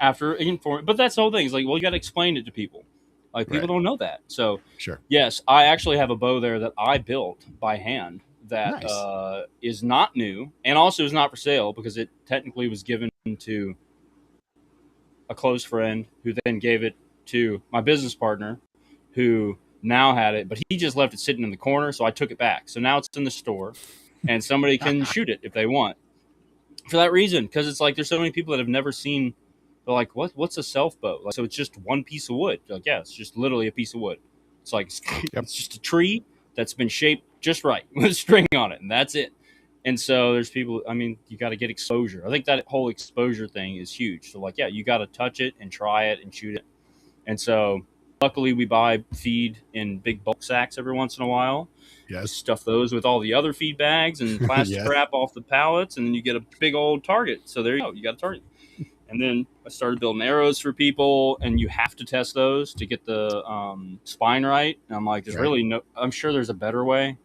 After inform, but that's the whole thing. It's like, well, you got to explain it to people. Like, people don't know that. So, yes, I actually have a bow there that I built by hand that is not new and also is not for sale because it technically was given to a close friend who then gave it to my business partner who now had it, but he just left it sitting in the corner, so I took it back. So now it's in the store, and somebody can shoot it if they want. For that reason, because it's like there's so many people that have never seen. They're like, what's a self bow? Like, so it's just one piece of wood. Like, yeah, it's just literally a piece of wood. It's like it's just a tree that's been shaped just right with a string on it, and that's it. And so there's people. I mean, you got to get exposure. I think that whole exposure thing is huge. So like, yeah, you got to touch it and try it and shoot it. And so luckily, we buy feed in big bulk sacks every once in a while. Yes, stuff those with all the other feed bags and plastic wrap off the pallets, and then you get a big old target. So there you go. You got a target. And then I started building arrows for people, and you have to test those to get the spine right. And I'm like, there's really no. I'm sure there's a better way,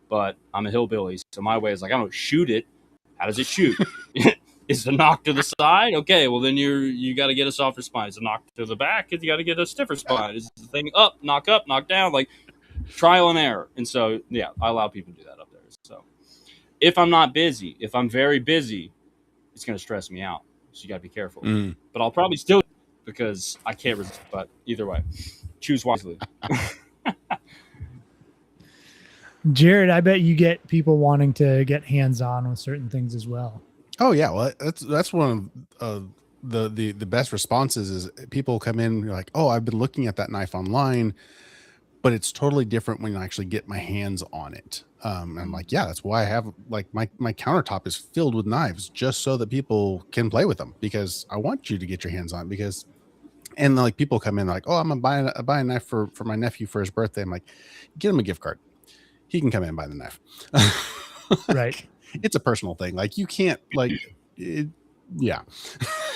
but I'm a hillbilly, so my way is like, I don't shoot it. How does it shoot? Is the knock to the side? Okay, well then you got to get a softer spine. Is the knock to the back? You got to get a stiffer spine. Is the thing up, knock down, like trial and error. And so yeah, I allow people to do that up there. So if I'm not busy, if I'm very busy, it's going to stress me out. So you got to be careful. But I'll probably still because I can't resist. But either way, choose wisely. Jared, I bet you get people wanting to get hands-on with certain things as well. Oh yeah, well that's one of the best responses is people come in and you're like, oh, I've been looking at that knife online, but it's totally different when I actually get my hands on it. And I'm like, yeah, that's why I have like my countertop is filled with knives just so that people can play with them, because I want you to get your hands on it. Because and like people come in like, oh, I'm gonna buy a knife for my nephew for his birthday. I'm like, get him a gift card. He can come in and buy the knife. Right. It's a personal thing. Like you can't like it, yeah.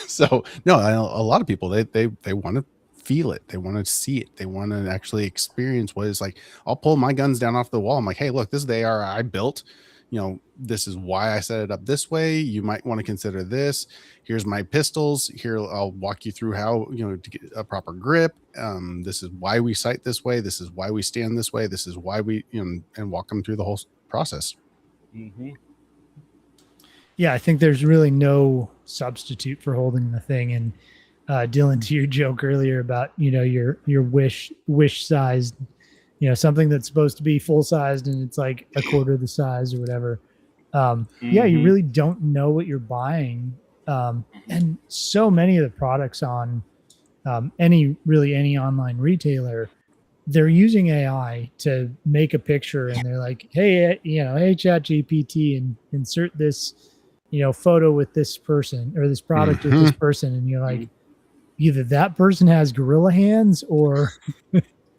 So no, a lot of people they want to feel it, they want to see it, they want to actually experience what it's like. I'll pull my guns down off the wall. I'm like, hey, look, this is the AR I built, you know, this is why I set it up this way. You might want to consider this. Here's my pistols here. I'll walk you through how, you know, to get a proper grip. This is why we sight this way. This is why we stand this way. This is why we, you know, and walk them through the whole process. Yeah, I think there's really no substitute for holding the thing. And Dillon, to your joke earlier about, you know, your wish sized, you know, something that's supposed to be full sized and it's like a quarter the size or whatever. Yeah, you really don't know what you're buying. And so many of the products on any online retailer, they're using AI to make a picture and they're like, hey, you know, hey, Chat GPT, and insert this, you know, photo with this person or this product with this person. And you're like, either that person has gorilla hands or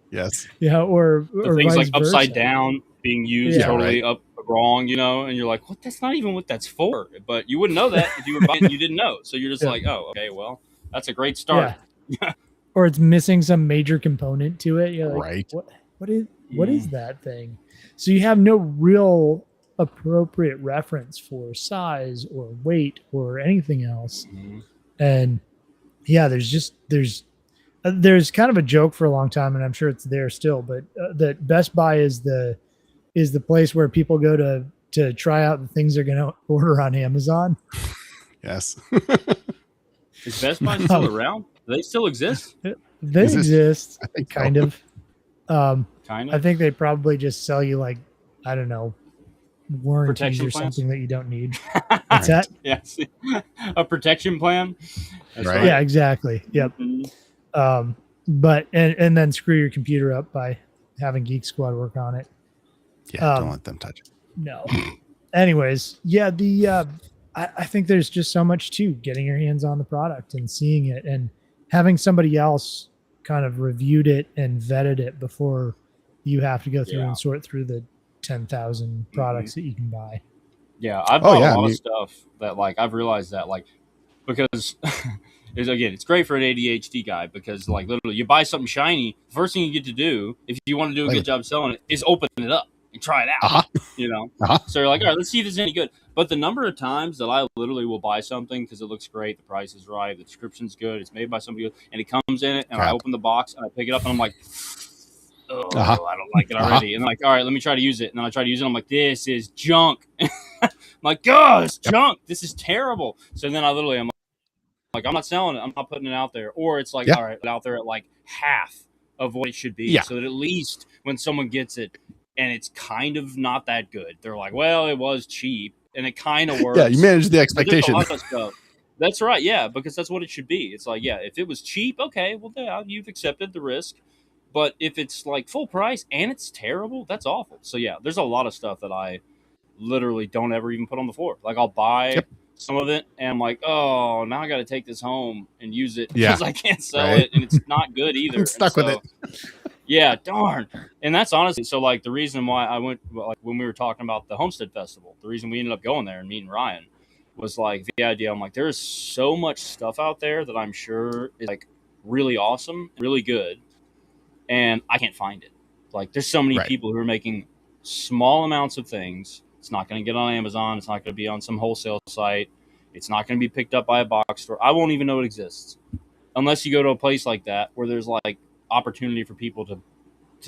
yes. Yeah, or things like versa. upside down being used totally up wrong, you know, and you're like, what? That's not even what that's for. But you wouldn't know that if you were buying, you didn't know. So you're just like, oh, okay, well, that's a great start. Yeah. Or it's missing some major component to it. You're like, right. What is that thing? So you have no real appropriate reference for size or weight or anything else. And yeah, there's kind of a joke for a long time, and I'm sure it's there still, but that Best Buy is the place where people go to try out the things they're going to order on Amazon. Yes. Is Best Buy still around? Do they still exist? They exist, I think kind so. Kind of. I think they probably just sell you like, I don't know, warranties Protection or plans? something that you don't need. What's that? Yes. A protection plan? That's Right. Yeah, exactly. Yep. But and then screw your computer up by having Geek Squad work on it. Yeah, don't let them touch it. No. Anyways, yeah, I think there's just so much to getting your hands on the product and seeing it and having somebody else kind of reviewed it and vetted it before you have to go through and sort through the 10,000 products that you can buy. Yeah, I've bought a lot of stuff that like I've realized that like because it's great for an ADHD guy because like literally you buy something shiny, the first thing you get to do if you want to do a good job selling it is open it up and try it out. You know, so you're like, all right, let's see if it's any good. But the number of times that I literally will buy something because it looks great, the price is right, the description's good, it's made by somebody good, and it comes in it, and I open the box and I pick it up and I'm like, oh, I don't like it already. And I'm like, all right, let me try to use it. And then I try to use it. I'm like, this is junk. I'm like, oh, it's junk. This is terrible. So then I'm like, I'm not selling it. I'm not putting it out there. Or it's like, all right, out there at like half of what it should be. So that at least when someone gets it and it's kind of not that good, they're like, well, it was cheap and it kind of works. Yeah, you manage the expectation. That's right. Yeah, because that's what it should be. It's like, yeah, if it was cheap, okay, well, yeah, you've accepted the risk. But if it's like full price and it's terrible, that's awful. So yeah, there's a lot of stuff that I literally don't ever even put on the floor. Like I'll buy some of it and I'm like, oh, now I got to take this home and use it because I can't sell it and it's not good either. I'm stuck with it. Yeah, darn. And that's honestly, so like the reason why I went, like when we were talking about the Homestead Festival, the reason we ended up going there and meeting Ryan was like the idea. I'm like, there is so much stuff out there that I'm sure is like really awesome, really good. And I can't find it. Like there's so many people who are making small amounts of things. It's not going to get on Amazon. It's not going to be on some wholesale site. It's not going to be picked up by a box store. I won't even know it exists unless you go to a place like that where there's like opportunity for people to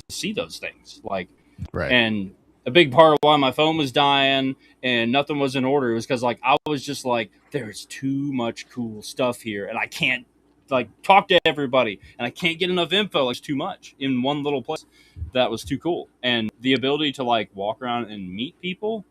see those things. Like, Right. and a big part of why my phone was dying and nothing was in order was because like I was just like, there's too much cool stuff here, and I can't like talk to everybody, and I can't get enough info. Like, it's too much in one little place. That was too cool, and the ability to like walk around and meet people,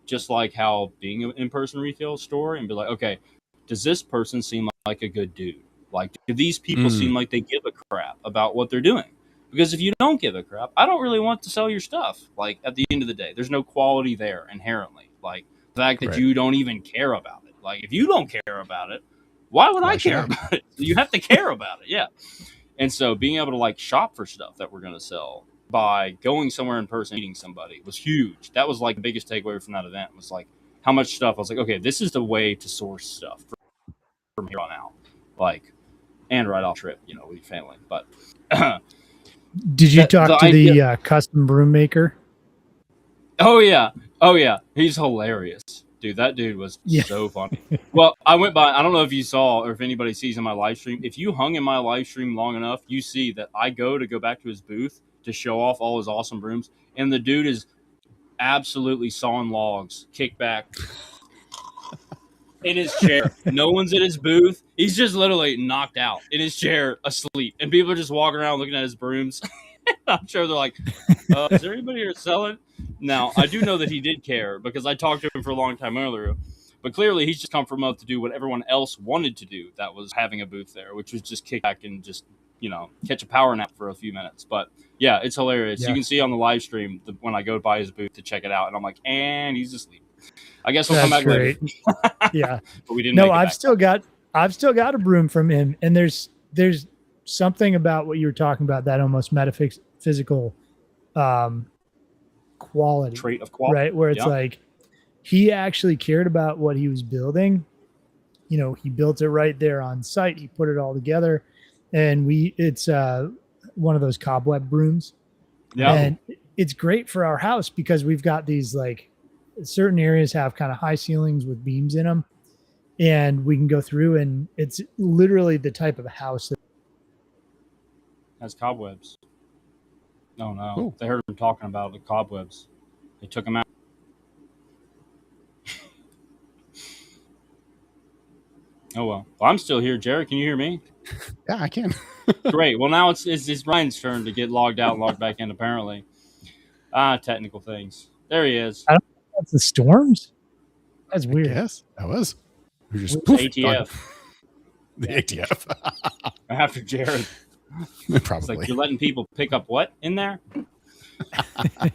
just like how being an in-person retail store, and be like, okay, does this person seem like a good dude? Like, do these people seem like they give a crap about what they're doing? Because if you don't give a crap, I don't really want to sell your stuff. Like, at the end of the day, there's no quality there inherently. Like, the fact that you don't even care about it. Like, if you don't care about it, why would I care about it? You have to care about it, yeah. And so being able to, like, shop for stuff that we're going to sell by going somewhere in person, meeting somebody was huge. That was, like, the biggest takeaway from that event was, like, how much stuff. I was like, okay, this is the way to source stuff from here on out. Like, and right off trip, you know, with your family. But did you talk to the custom broom maker? Oh yeah, he's hilarious, dude. That dude was so funny. Well, I went by. I don't know if you saw or if anybody sees in my live stream. If you hung in my live stream long enough, you see that I go back to his booth to show off all his awesome brooms, and the dude is absolutely sawing logs, kick back in his chair. No one's at his booth. He's just literally knocked out in his chair, asleep, and people are just walking around looking at his brooms. I'm sure they're like, is there anybody here selling? Now, I do know that he did care because I talked to him for a long time earlier. But clearly, he's just come from up to do what everyone else wanted to do that was having a booth there, which was just kick back and just, you know, catch a power nap for a few minutes. But, yeah, it's hilarious. Yeah. You can see on the live stream when I go by his booth to check it out, and I'm like, and he's asleep. I guess we'll come back later. Yeah. But we didn't No, I've still got a broom from him, and there's something about what you were talking about, that almost metaphysical quality, trait of quality, right? Where it's like he actually cared about what he was building. You know, he built it right there on site. He put it all together, and it's one of those cobweb brooms. Yeah, and it's great for our house because we've got these, like, certain areas have kind of high ceilings with beams in them, and we can go through, and it's literally the type of house that has cobwebs. Oh no. Ooh. They heard him talking about the cobwebs. They took him out. Oh well. I'm still here. Jared, can you hear me? Yeah, I can. Great. Well, now it's Brian's turn to get logged out and logged back in, apparently. Technical things. There he is. I don't know if that's the storms. That's weird. Yes, that was. We just ATF. The ATF. After Jared. Probably. It's like, you're letting people pick up what in there? I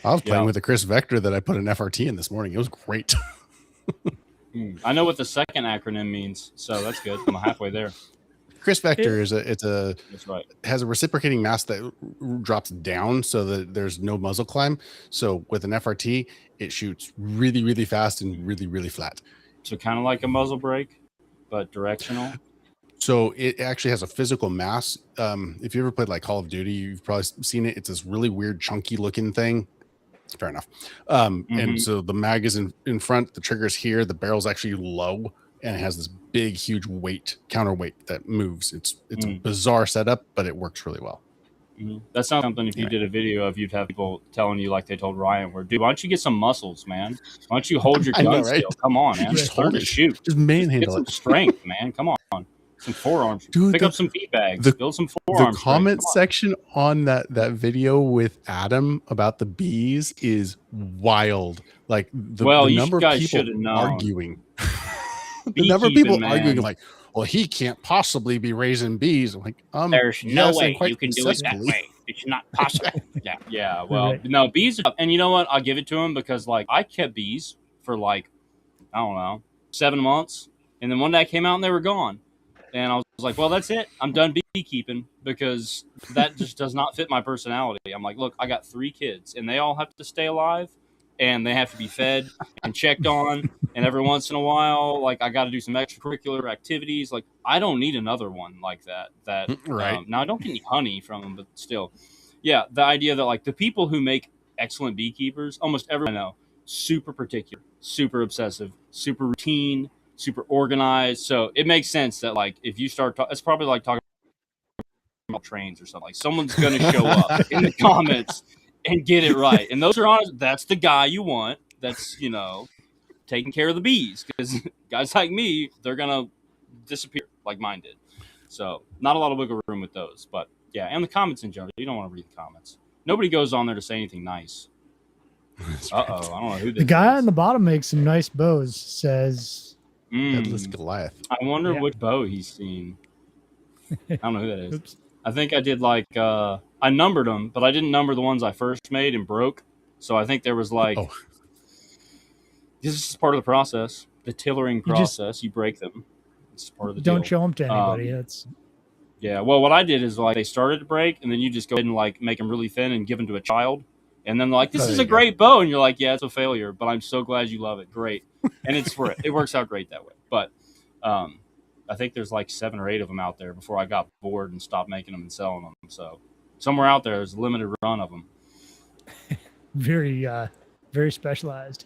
was playing with the Chris Vector that I put an FRT in this morning. It was great. I know what the second acronym means, so that's good. I'm halfway there. Chris Vector that's right. Has a reciprocating mast that drops down so that there's no muzzle climb. So with an FRT, it shoots really, really fast and really, really flat. So kind of like a muzzle brake, but directional. So it actually has a physical mass. If you ever played like Call of Duty, you've probably seen it. It's this really weird, chunky looking thing. Fair enough. And so the mag is in front, the trigger's here, the barrel's actually low, and it has this big, huge counterweight that moves. It's a bizarre setup, but it works really well. That sounds something if you did a video of, you'd have people telling you like they told Ryan, dude, why don't you get some muscles, man? Why don't you hold your gun still? Come on, man. Just hold it. Shoot. Just manhandle it. Get some strength, man. Come on. Some forearms. Dude, pick up some feet bags. Build some forearms. The comment section on that video with Adam about the bees is wild. Like the number of people arguing. The number of people arguing like, well, he can't possibly be raising bees. I'm like, there's no way you can do it that way. It's not possible. Yeah. Well, no, bees are, and you know what? I'll give it to him because, like, I kept bees for like, I don't know, 7 months, and then one day I came out and they were gone. And I was like, well, that's it. I'm done beekeeping because that just does not fit my personality. I'm like, look, I got 3 kids and they all have to stay alive and they have to be fed and checked on. And every once in a while, like, I got to do some extracurricular activities. Like, I don't need another one like that. Right. Now, I don't get any honey from them, but still. Yeah, the idea that, like, the people who make excellent beekeepers, almost everyone I know, super particular, super obsessive, super routine, super organized. So it makes sense that like if you start, it's probably like talking about trains or something. Like someone's going to show up in the comments and get it right. And those are honest. That's the guy you want. That's, you know, taking care of the bees, because guys like me, they're going to disappear like mine did. So not a lot of wiggle room with those, but yeah. And the comments in general, you don't want to read the comments. Nobody goes on there to say anything nice. I don't know who this The guy is. on the bottom makes some nice bows. Says, Headless Goliath. I wonder Yeah. which bow he's seen. I don't know who that is. "Oops, I think I did like I numbered them, but I didn't number the ones I first made and broke. So I think there was like this is part of the process, the tillering process. You break them. It's part of the don't deal. show them to anybody." That's Yeah. Well, what I did is like they started to break, and then you just go ahead and like make them really thin and give them to a child, and then they're like, "This Oh, is there a you go. great bow," and you're like, "Yeah, it's a failure, but I'm so glad you love it. Great." And it works out great that way. But I think there's like 7 or 8 of them out there before I got bored and stopped making them and selling them. So somewhere out there's a limited run of them. very, very specialized.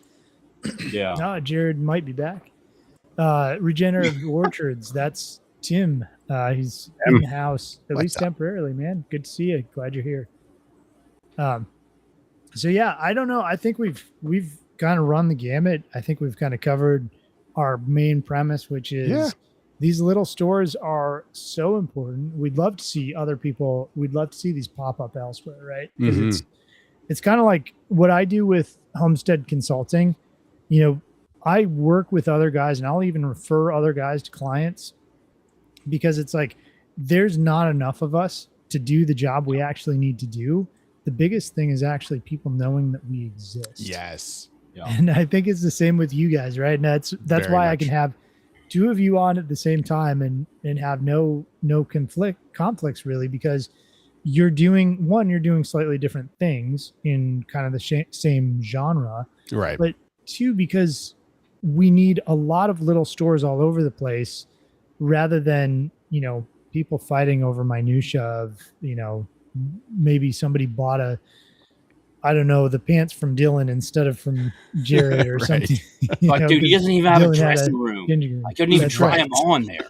Yeah. No, Jared might be back. Regenerative Orchards. That's Tim. He's in the house, at least temporarily, man. Good to see you. Glad you're here. So yeah, I don't know. I think we've kind of run the gamut. I think we've kind of covered our main premise, which is these little stores are so important. We'd love to see other people. We'd love to see these pop up elsewhere, right? Because it's kind of like what I do with Homestead Consulting. You know, I work with other guys, and I'll even refer other guys to clients, because it's like there's not enough of us to do the job we actually need to do. The biggest thing is actually people knowing that we exist. Yes. Yeah. And I think it's the same with you guys, right? And that's Very why I much. can have 2 of you on at the same time and have no conflicts really, because you're doing slightly different things in kind of the same genre, Right. but 2, because we need a lot of little stores all over the place, rather than, you know, people fighting over minutia of, you know, maybe somebody bought the pants from Dillon instead of from Jared or Right. something. Like, dude, he doesn't even have Dillon a had dressing room. ginger- I couldn't even That's try right. them on there.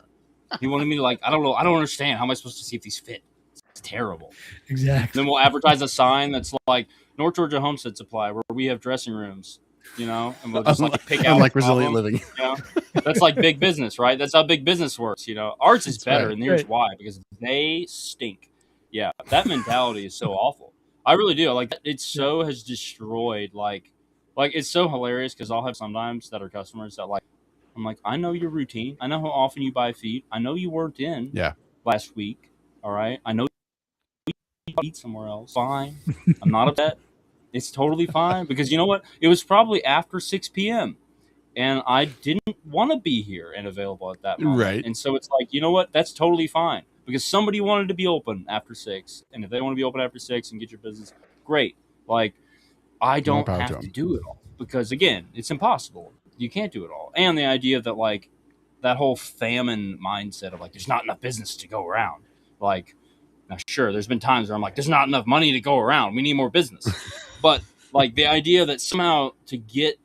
He wanted me to like, I don't know. I don't understand. How am I supposed to see if these fit? It's terrible. Exactly. Then we'll advertise a sign that's like North Georgia Homestead Supply, where we have dressing rooms, you know, and we'll just like pick out Unlike a problem, resilient living. You know? That's like big business, right? That's how big business works. You know, ours is That's better, right. and here's Right. why: because they stink. Yeah, that mentality is so awful. I really do. Like, it so has destroyed. Like it's so hilarious, because I'll have sometimes that are customers that like, I'm like, I know your routine. I know how often you buy feed. I know you weren't in last week. All right, I know you eat somewhere else. Fine, I'm not upset. It's totally fine, because you know what? It was probably after 6 p.m. and I didn't want to be here and available at that moment. Right. And so it's like, you know what? That's totally fine, because somebody wanted to be open after 6. And if they want to be open after 6 and get your business, great. Like, I don't power to have them. to do it all, because again, it's impossible. You can't do it all. And the idea that like that whole famine mindset of like, there's not enough business to go around. Like, now sure, there's been times where I'm like, there's not enough money to go around. We need more business. But like the idea that somehow to get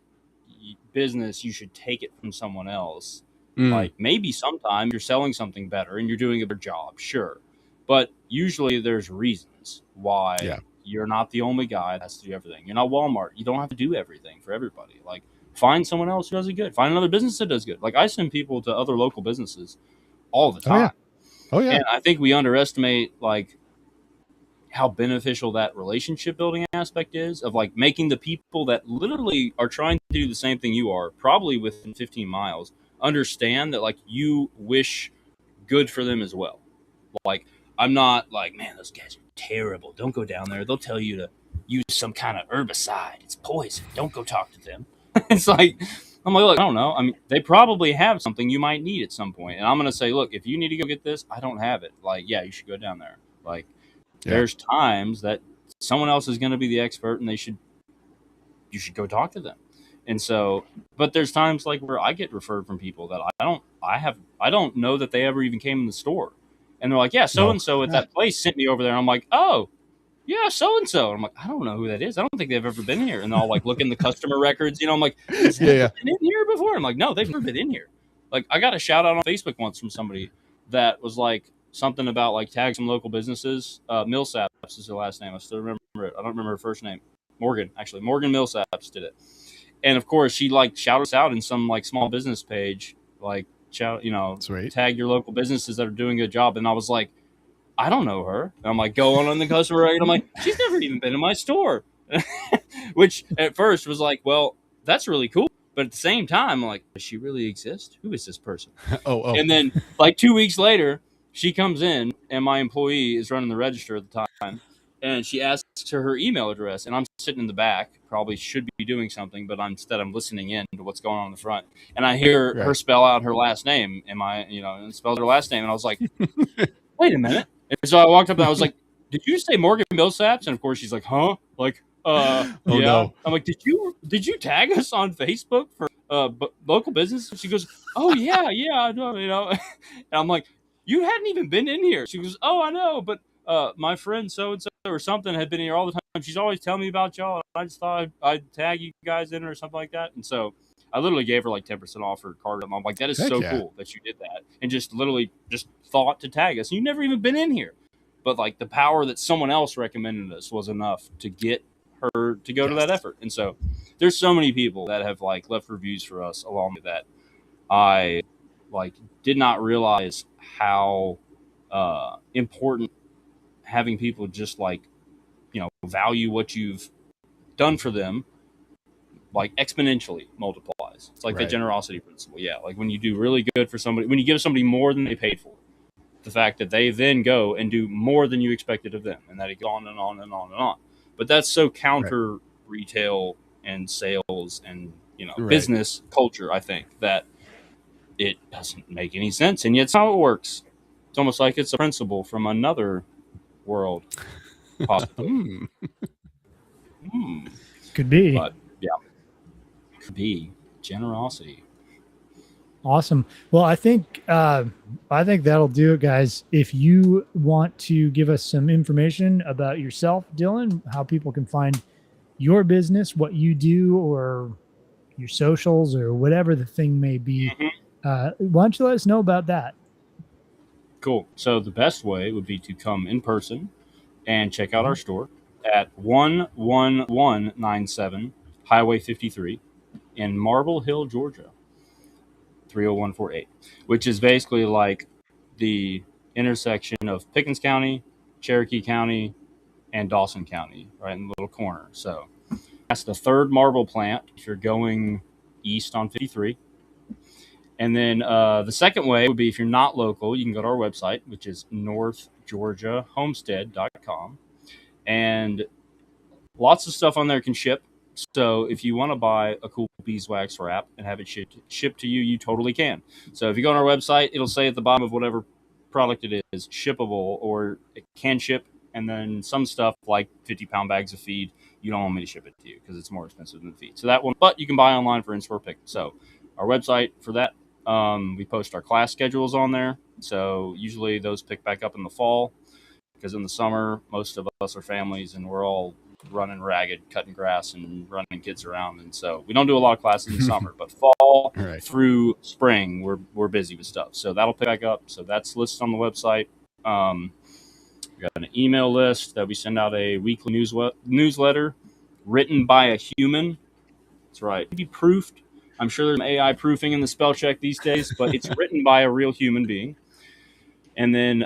business, you should take it from someone else. Like, maybe sometime you're selling something better and you're doing a better job, sure. But usually there's reasons why you're not the only guy that has to do everything. You're not Walmart. You don't have to do everything for everybody. Like, find someone else who does it good. Find another business that does good. Like, I send people to other local businesses all the time. Oh yeah. And I think we underestimate like how beneficial that relationship building aspect is, of like making the people that literally are trying to do the same thing you are, probably within 15 miles, understand that like you wish good for them as well. Like, I'm not like, man, those guys are terrible. Don't go down there. They'll tell you to use some kind of herbicide. It's poison. Don't go talk to them. It's like, I'm like, look, I don't know. I mean, they probably have something you might need at some point. And I'm going to say, look, if you need to go get this, I don't have it. Like, yeah, you should go down there. Like, there's times that someone else is going to be the expert, and you should go talk to them. And so, but there's times like where I get referred from people that I don't know that they ever even came in the store. And they're like, yeah, so-and-so at that place sent me over there. I'm like, oh, yeah, so and so. I'm like, I don't know who that is. I don't think they've ever been here. And I'll like look in the customer records. I'm like, has that Yeah. been in here before? I'm like, no, they've never been in here. Like, I got a shout out on Facebook once from somebody that was like something about like tag some local businesses. Millsaps is her last name. I still remember it. I don't remember her first name. Morgan Millsaps did it. And of course, she like shouted us out in some like small business page, like Sweet. tag your local businesses that are doing a good job. And I was like, I don't know her. And I'm like going on the customer rate. I'm like, she's never even been in my store, which at first was like, well, that's really cool. But at the same time, I'm like, does she really exist? Who is this person? Oh. And then like 2 weeks later, she comes in and my employee is running the register at the time. And she asks her email address. And I'm sitting in the back, probably should be doing something, but instead I'm listening in to what's going on in the front. And I hear her spell out her last name. And spells her last name. And I was like, wait a minute. And so I walked up and I was like, did you say Morgan Millsaps? And of course she's like, huh? Like, Oh, yeah. no. I'm like, did you tag us on Facebook for local business? And she goes, oh yeah, I know, And I'm like, you hadn't even been in here. She goes, oh, I know, but my friend so and so or something had been here all the time. She's always telling me about y'all. I just thought I'd tag you guys in or something like that. And so I literally gave her like 10% off her card. I'm like, that is Heck so yeah. cool that you did that and just literally just thought to tag us. You never even been in here, but like the power that someone else recommended us was enough to get her to go to that effort. And so there's so many people that have like left reviews for us along with that. I like did not realize how important having people just like, value what you've done for them like exponentially multiplies. It's like the generosity principle. Yeah. Like when you do really good for somebody, when you give somebody more than they paid for, the fact that they then go and do more than you expected of them, and that it goes on and on and on and on. But that's so counter retail and sales and business culture, I think, that it doesn't make any sense. And yet it's how it works. It's almost like it's a principle from another world, possibly. Could be. But yeah, could be generosity. Awesome. Well, I think that'll do it, guys. If you want to give us some information about yourself, Dillon, how people can find your business, what you do, or your socials, or whatever the thing may be, why don't you let us know about that? Cool. So the best way would be to come in person and check out our store at 11197 Highway 53 in Marble Hill, Georgia. 30148, which is basically like the intersection of Pickens County, Cherokee County, and Dawson County, right in the little corner. So that's the third marble plant if you're going east on 53. And then the second way would be if you're not local, you can go to our website, which is northgeorgiahomestead.com. And lots of stuff on there can ship. So if you want to buy a cool beeswax wrap and have it shipped to you, you totally can. So if you go on our website, it'll say at the bottom of whatever product it is, shippable, or it can ship. And then some stuff like 50-pound bags of feed, you don't want me to ship it to you because it's more expensive than the feed. So that one, but you can buy online for in-store pick. So our website for that, we post our class schedules on there. So usually those pick back up in the fall because in the summer, most of us are families and we're all running ragged, cutting grass and running kids around. And so we don't do a lot of classes in the summer, but fall through spring, we're busy with stuff. So that'll pick back up. So that's listed on the website. We got an email list that we send out a weekly newsletter written by a human. That's right. Be proofed. I'm sure there's AI proofing in the spell check these days, but it's written by a real human being. And then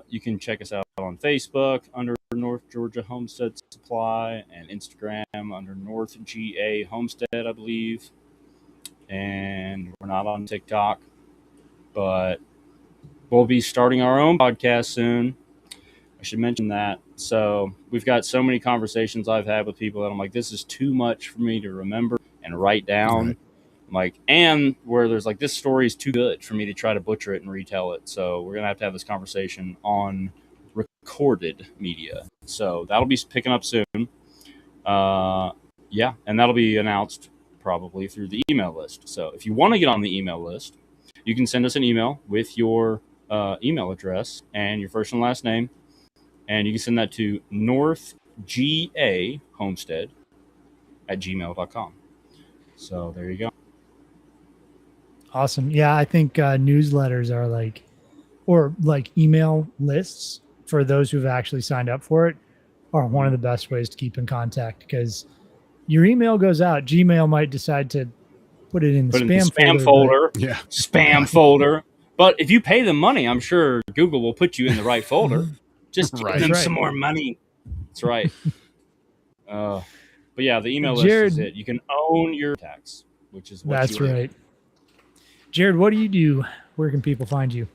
you can check us out on Facebook under North Georgia Homestead Supply and Instagram under North GA Homestead, I believe. And we're not on TikTok, but we'll be starting our own podcast soon. I should mention that. So we've got so many conversations I've had with people that I'm like, this is too much for me to remember and write down. Like, and where there's like, this story is too good for me to try to butcher it and retell it. So we're going to have this conversation on recorded media. So that'll be picking up soon. Yeah. And that'll be announced probably through the email list. So if you want to get on the email list, you can send us an email with your email address and your first and last name. And you can send that to northgahomestead@gmail.com. So there you go. Awesome. Yeah, I think newsletters are like, or like email lists for those who've actually signed up for it are one of the best ways to keep in contact, because your email goes out. Gmail might decide to put it in the spam folder. Yeah. Spam folder. But if you pay them money, I'm sure Google will put you in the right folder. Just give Right. them That's some right. more money. That's right. But yeah, the email Jared, list is it. You can own your tax, which is what that's you right. Jared, what do you do? Where can people find you?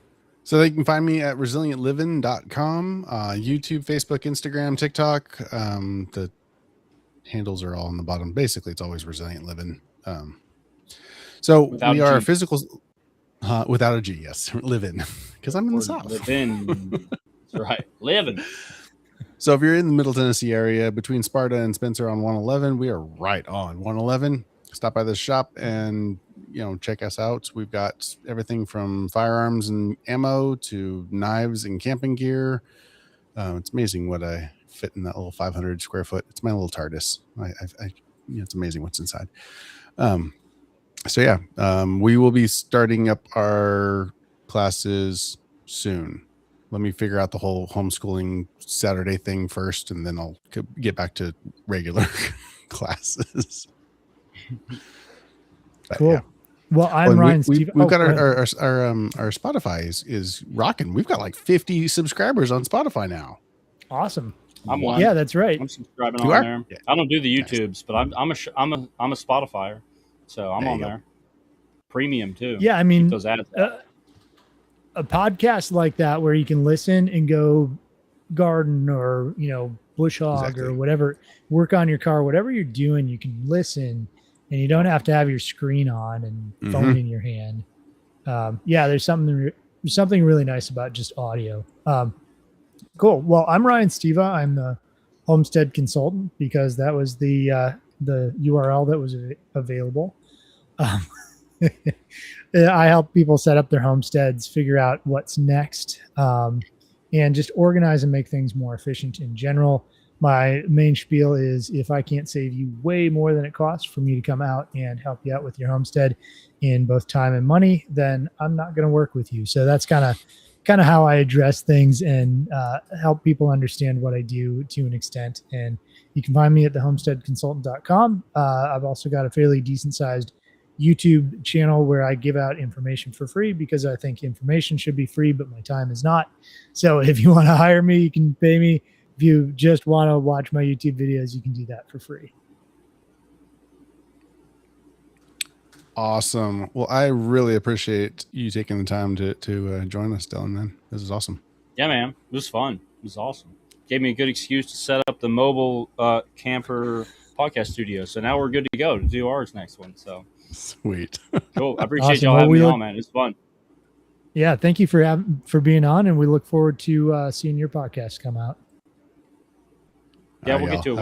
So they can find me at resilientliving.com, YouTube, Facebook, Instagram, TikTok. The handles are all on the bottom. Basically, it's always Resilient Living. So Without we a are G. physical, without a G, yes, living, because I'm in the South. Living. That's right. Living. So if you're in the Middle Tennessee area between Sparta and Spencer on 111, we are right on 111. Stop by the shop and check us out. We've got everything from firearms and ammo to knives and camping gear. It's amazing what I fit in that little 500 square foot. It's my little TARDIS. It's amazing what's inside. So yeah, we will be starting up our classes soon. Let me figure out the whole homeschooling Saturday thing first, and then I'll get back to regular classes. But, Cool. yeah. Well, I'm Ryan. We've got our Spotify is rocking. We've got like 50 subscribers on Spotify now. Awesome. I'm one. Yeah, that's right. I'm subscribing You on are? there. Yeah. I don't do the YouTubes, but I'm a Spotifyer, so I'm There on you go. there. Premium too. Yeah, I mean, Keep those ads. a podcast like that where you can listen and go garden or bush hog Exactly. or whatever, work on your car, whatever you're doing, you can listen, and you don't have to have your screen on and phone in your hand. There's something really nice about just audio. Cool. Well, I'm Ryan Steva. I'm the Homestead consultant because that was the URL that was available. I help people set up their homesteads, figure out what's next, and just organize and make things more efficient in general. My main spiel is if I can't save you way more than it costs for me to come out and help you out with your homestead in both time and money, then I'm not going to work with you. So that's kind of how I address things and help people understand what I do to an extent. And you can find me at thehomesteadconsultant.com. I've also got a fairly decent sized YouTube channel where I give out information for free because I think information should be free, but my time is not. So if you want to hire me, you can pay me. If you just want to watch my YouTube videos, you can do that for free. Awesome. Well, I really appreciate you taking the time to join us, Dillon, man. This is awesome. Yeah, man. It was fun. It was awesome. Gave me a good excuse to set up the mobile camper podcast studio. So now we're good to go to do ours next one. So sweet. Cool. I appreciate Awesome. y'all Well, having me on, man. It's fun. Yeah, thank you for being on, and we look forward to seeing your podcast come out. Yeah, we'll get to it.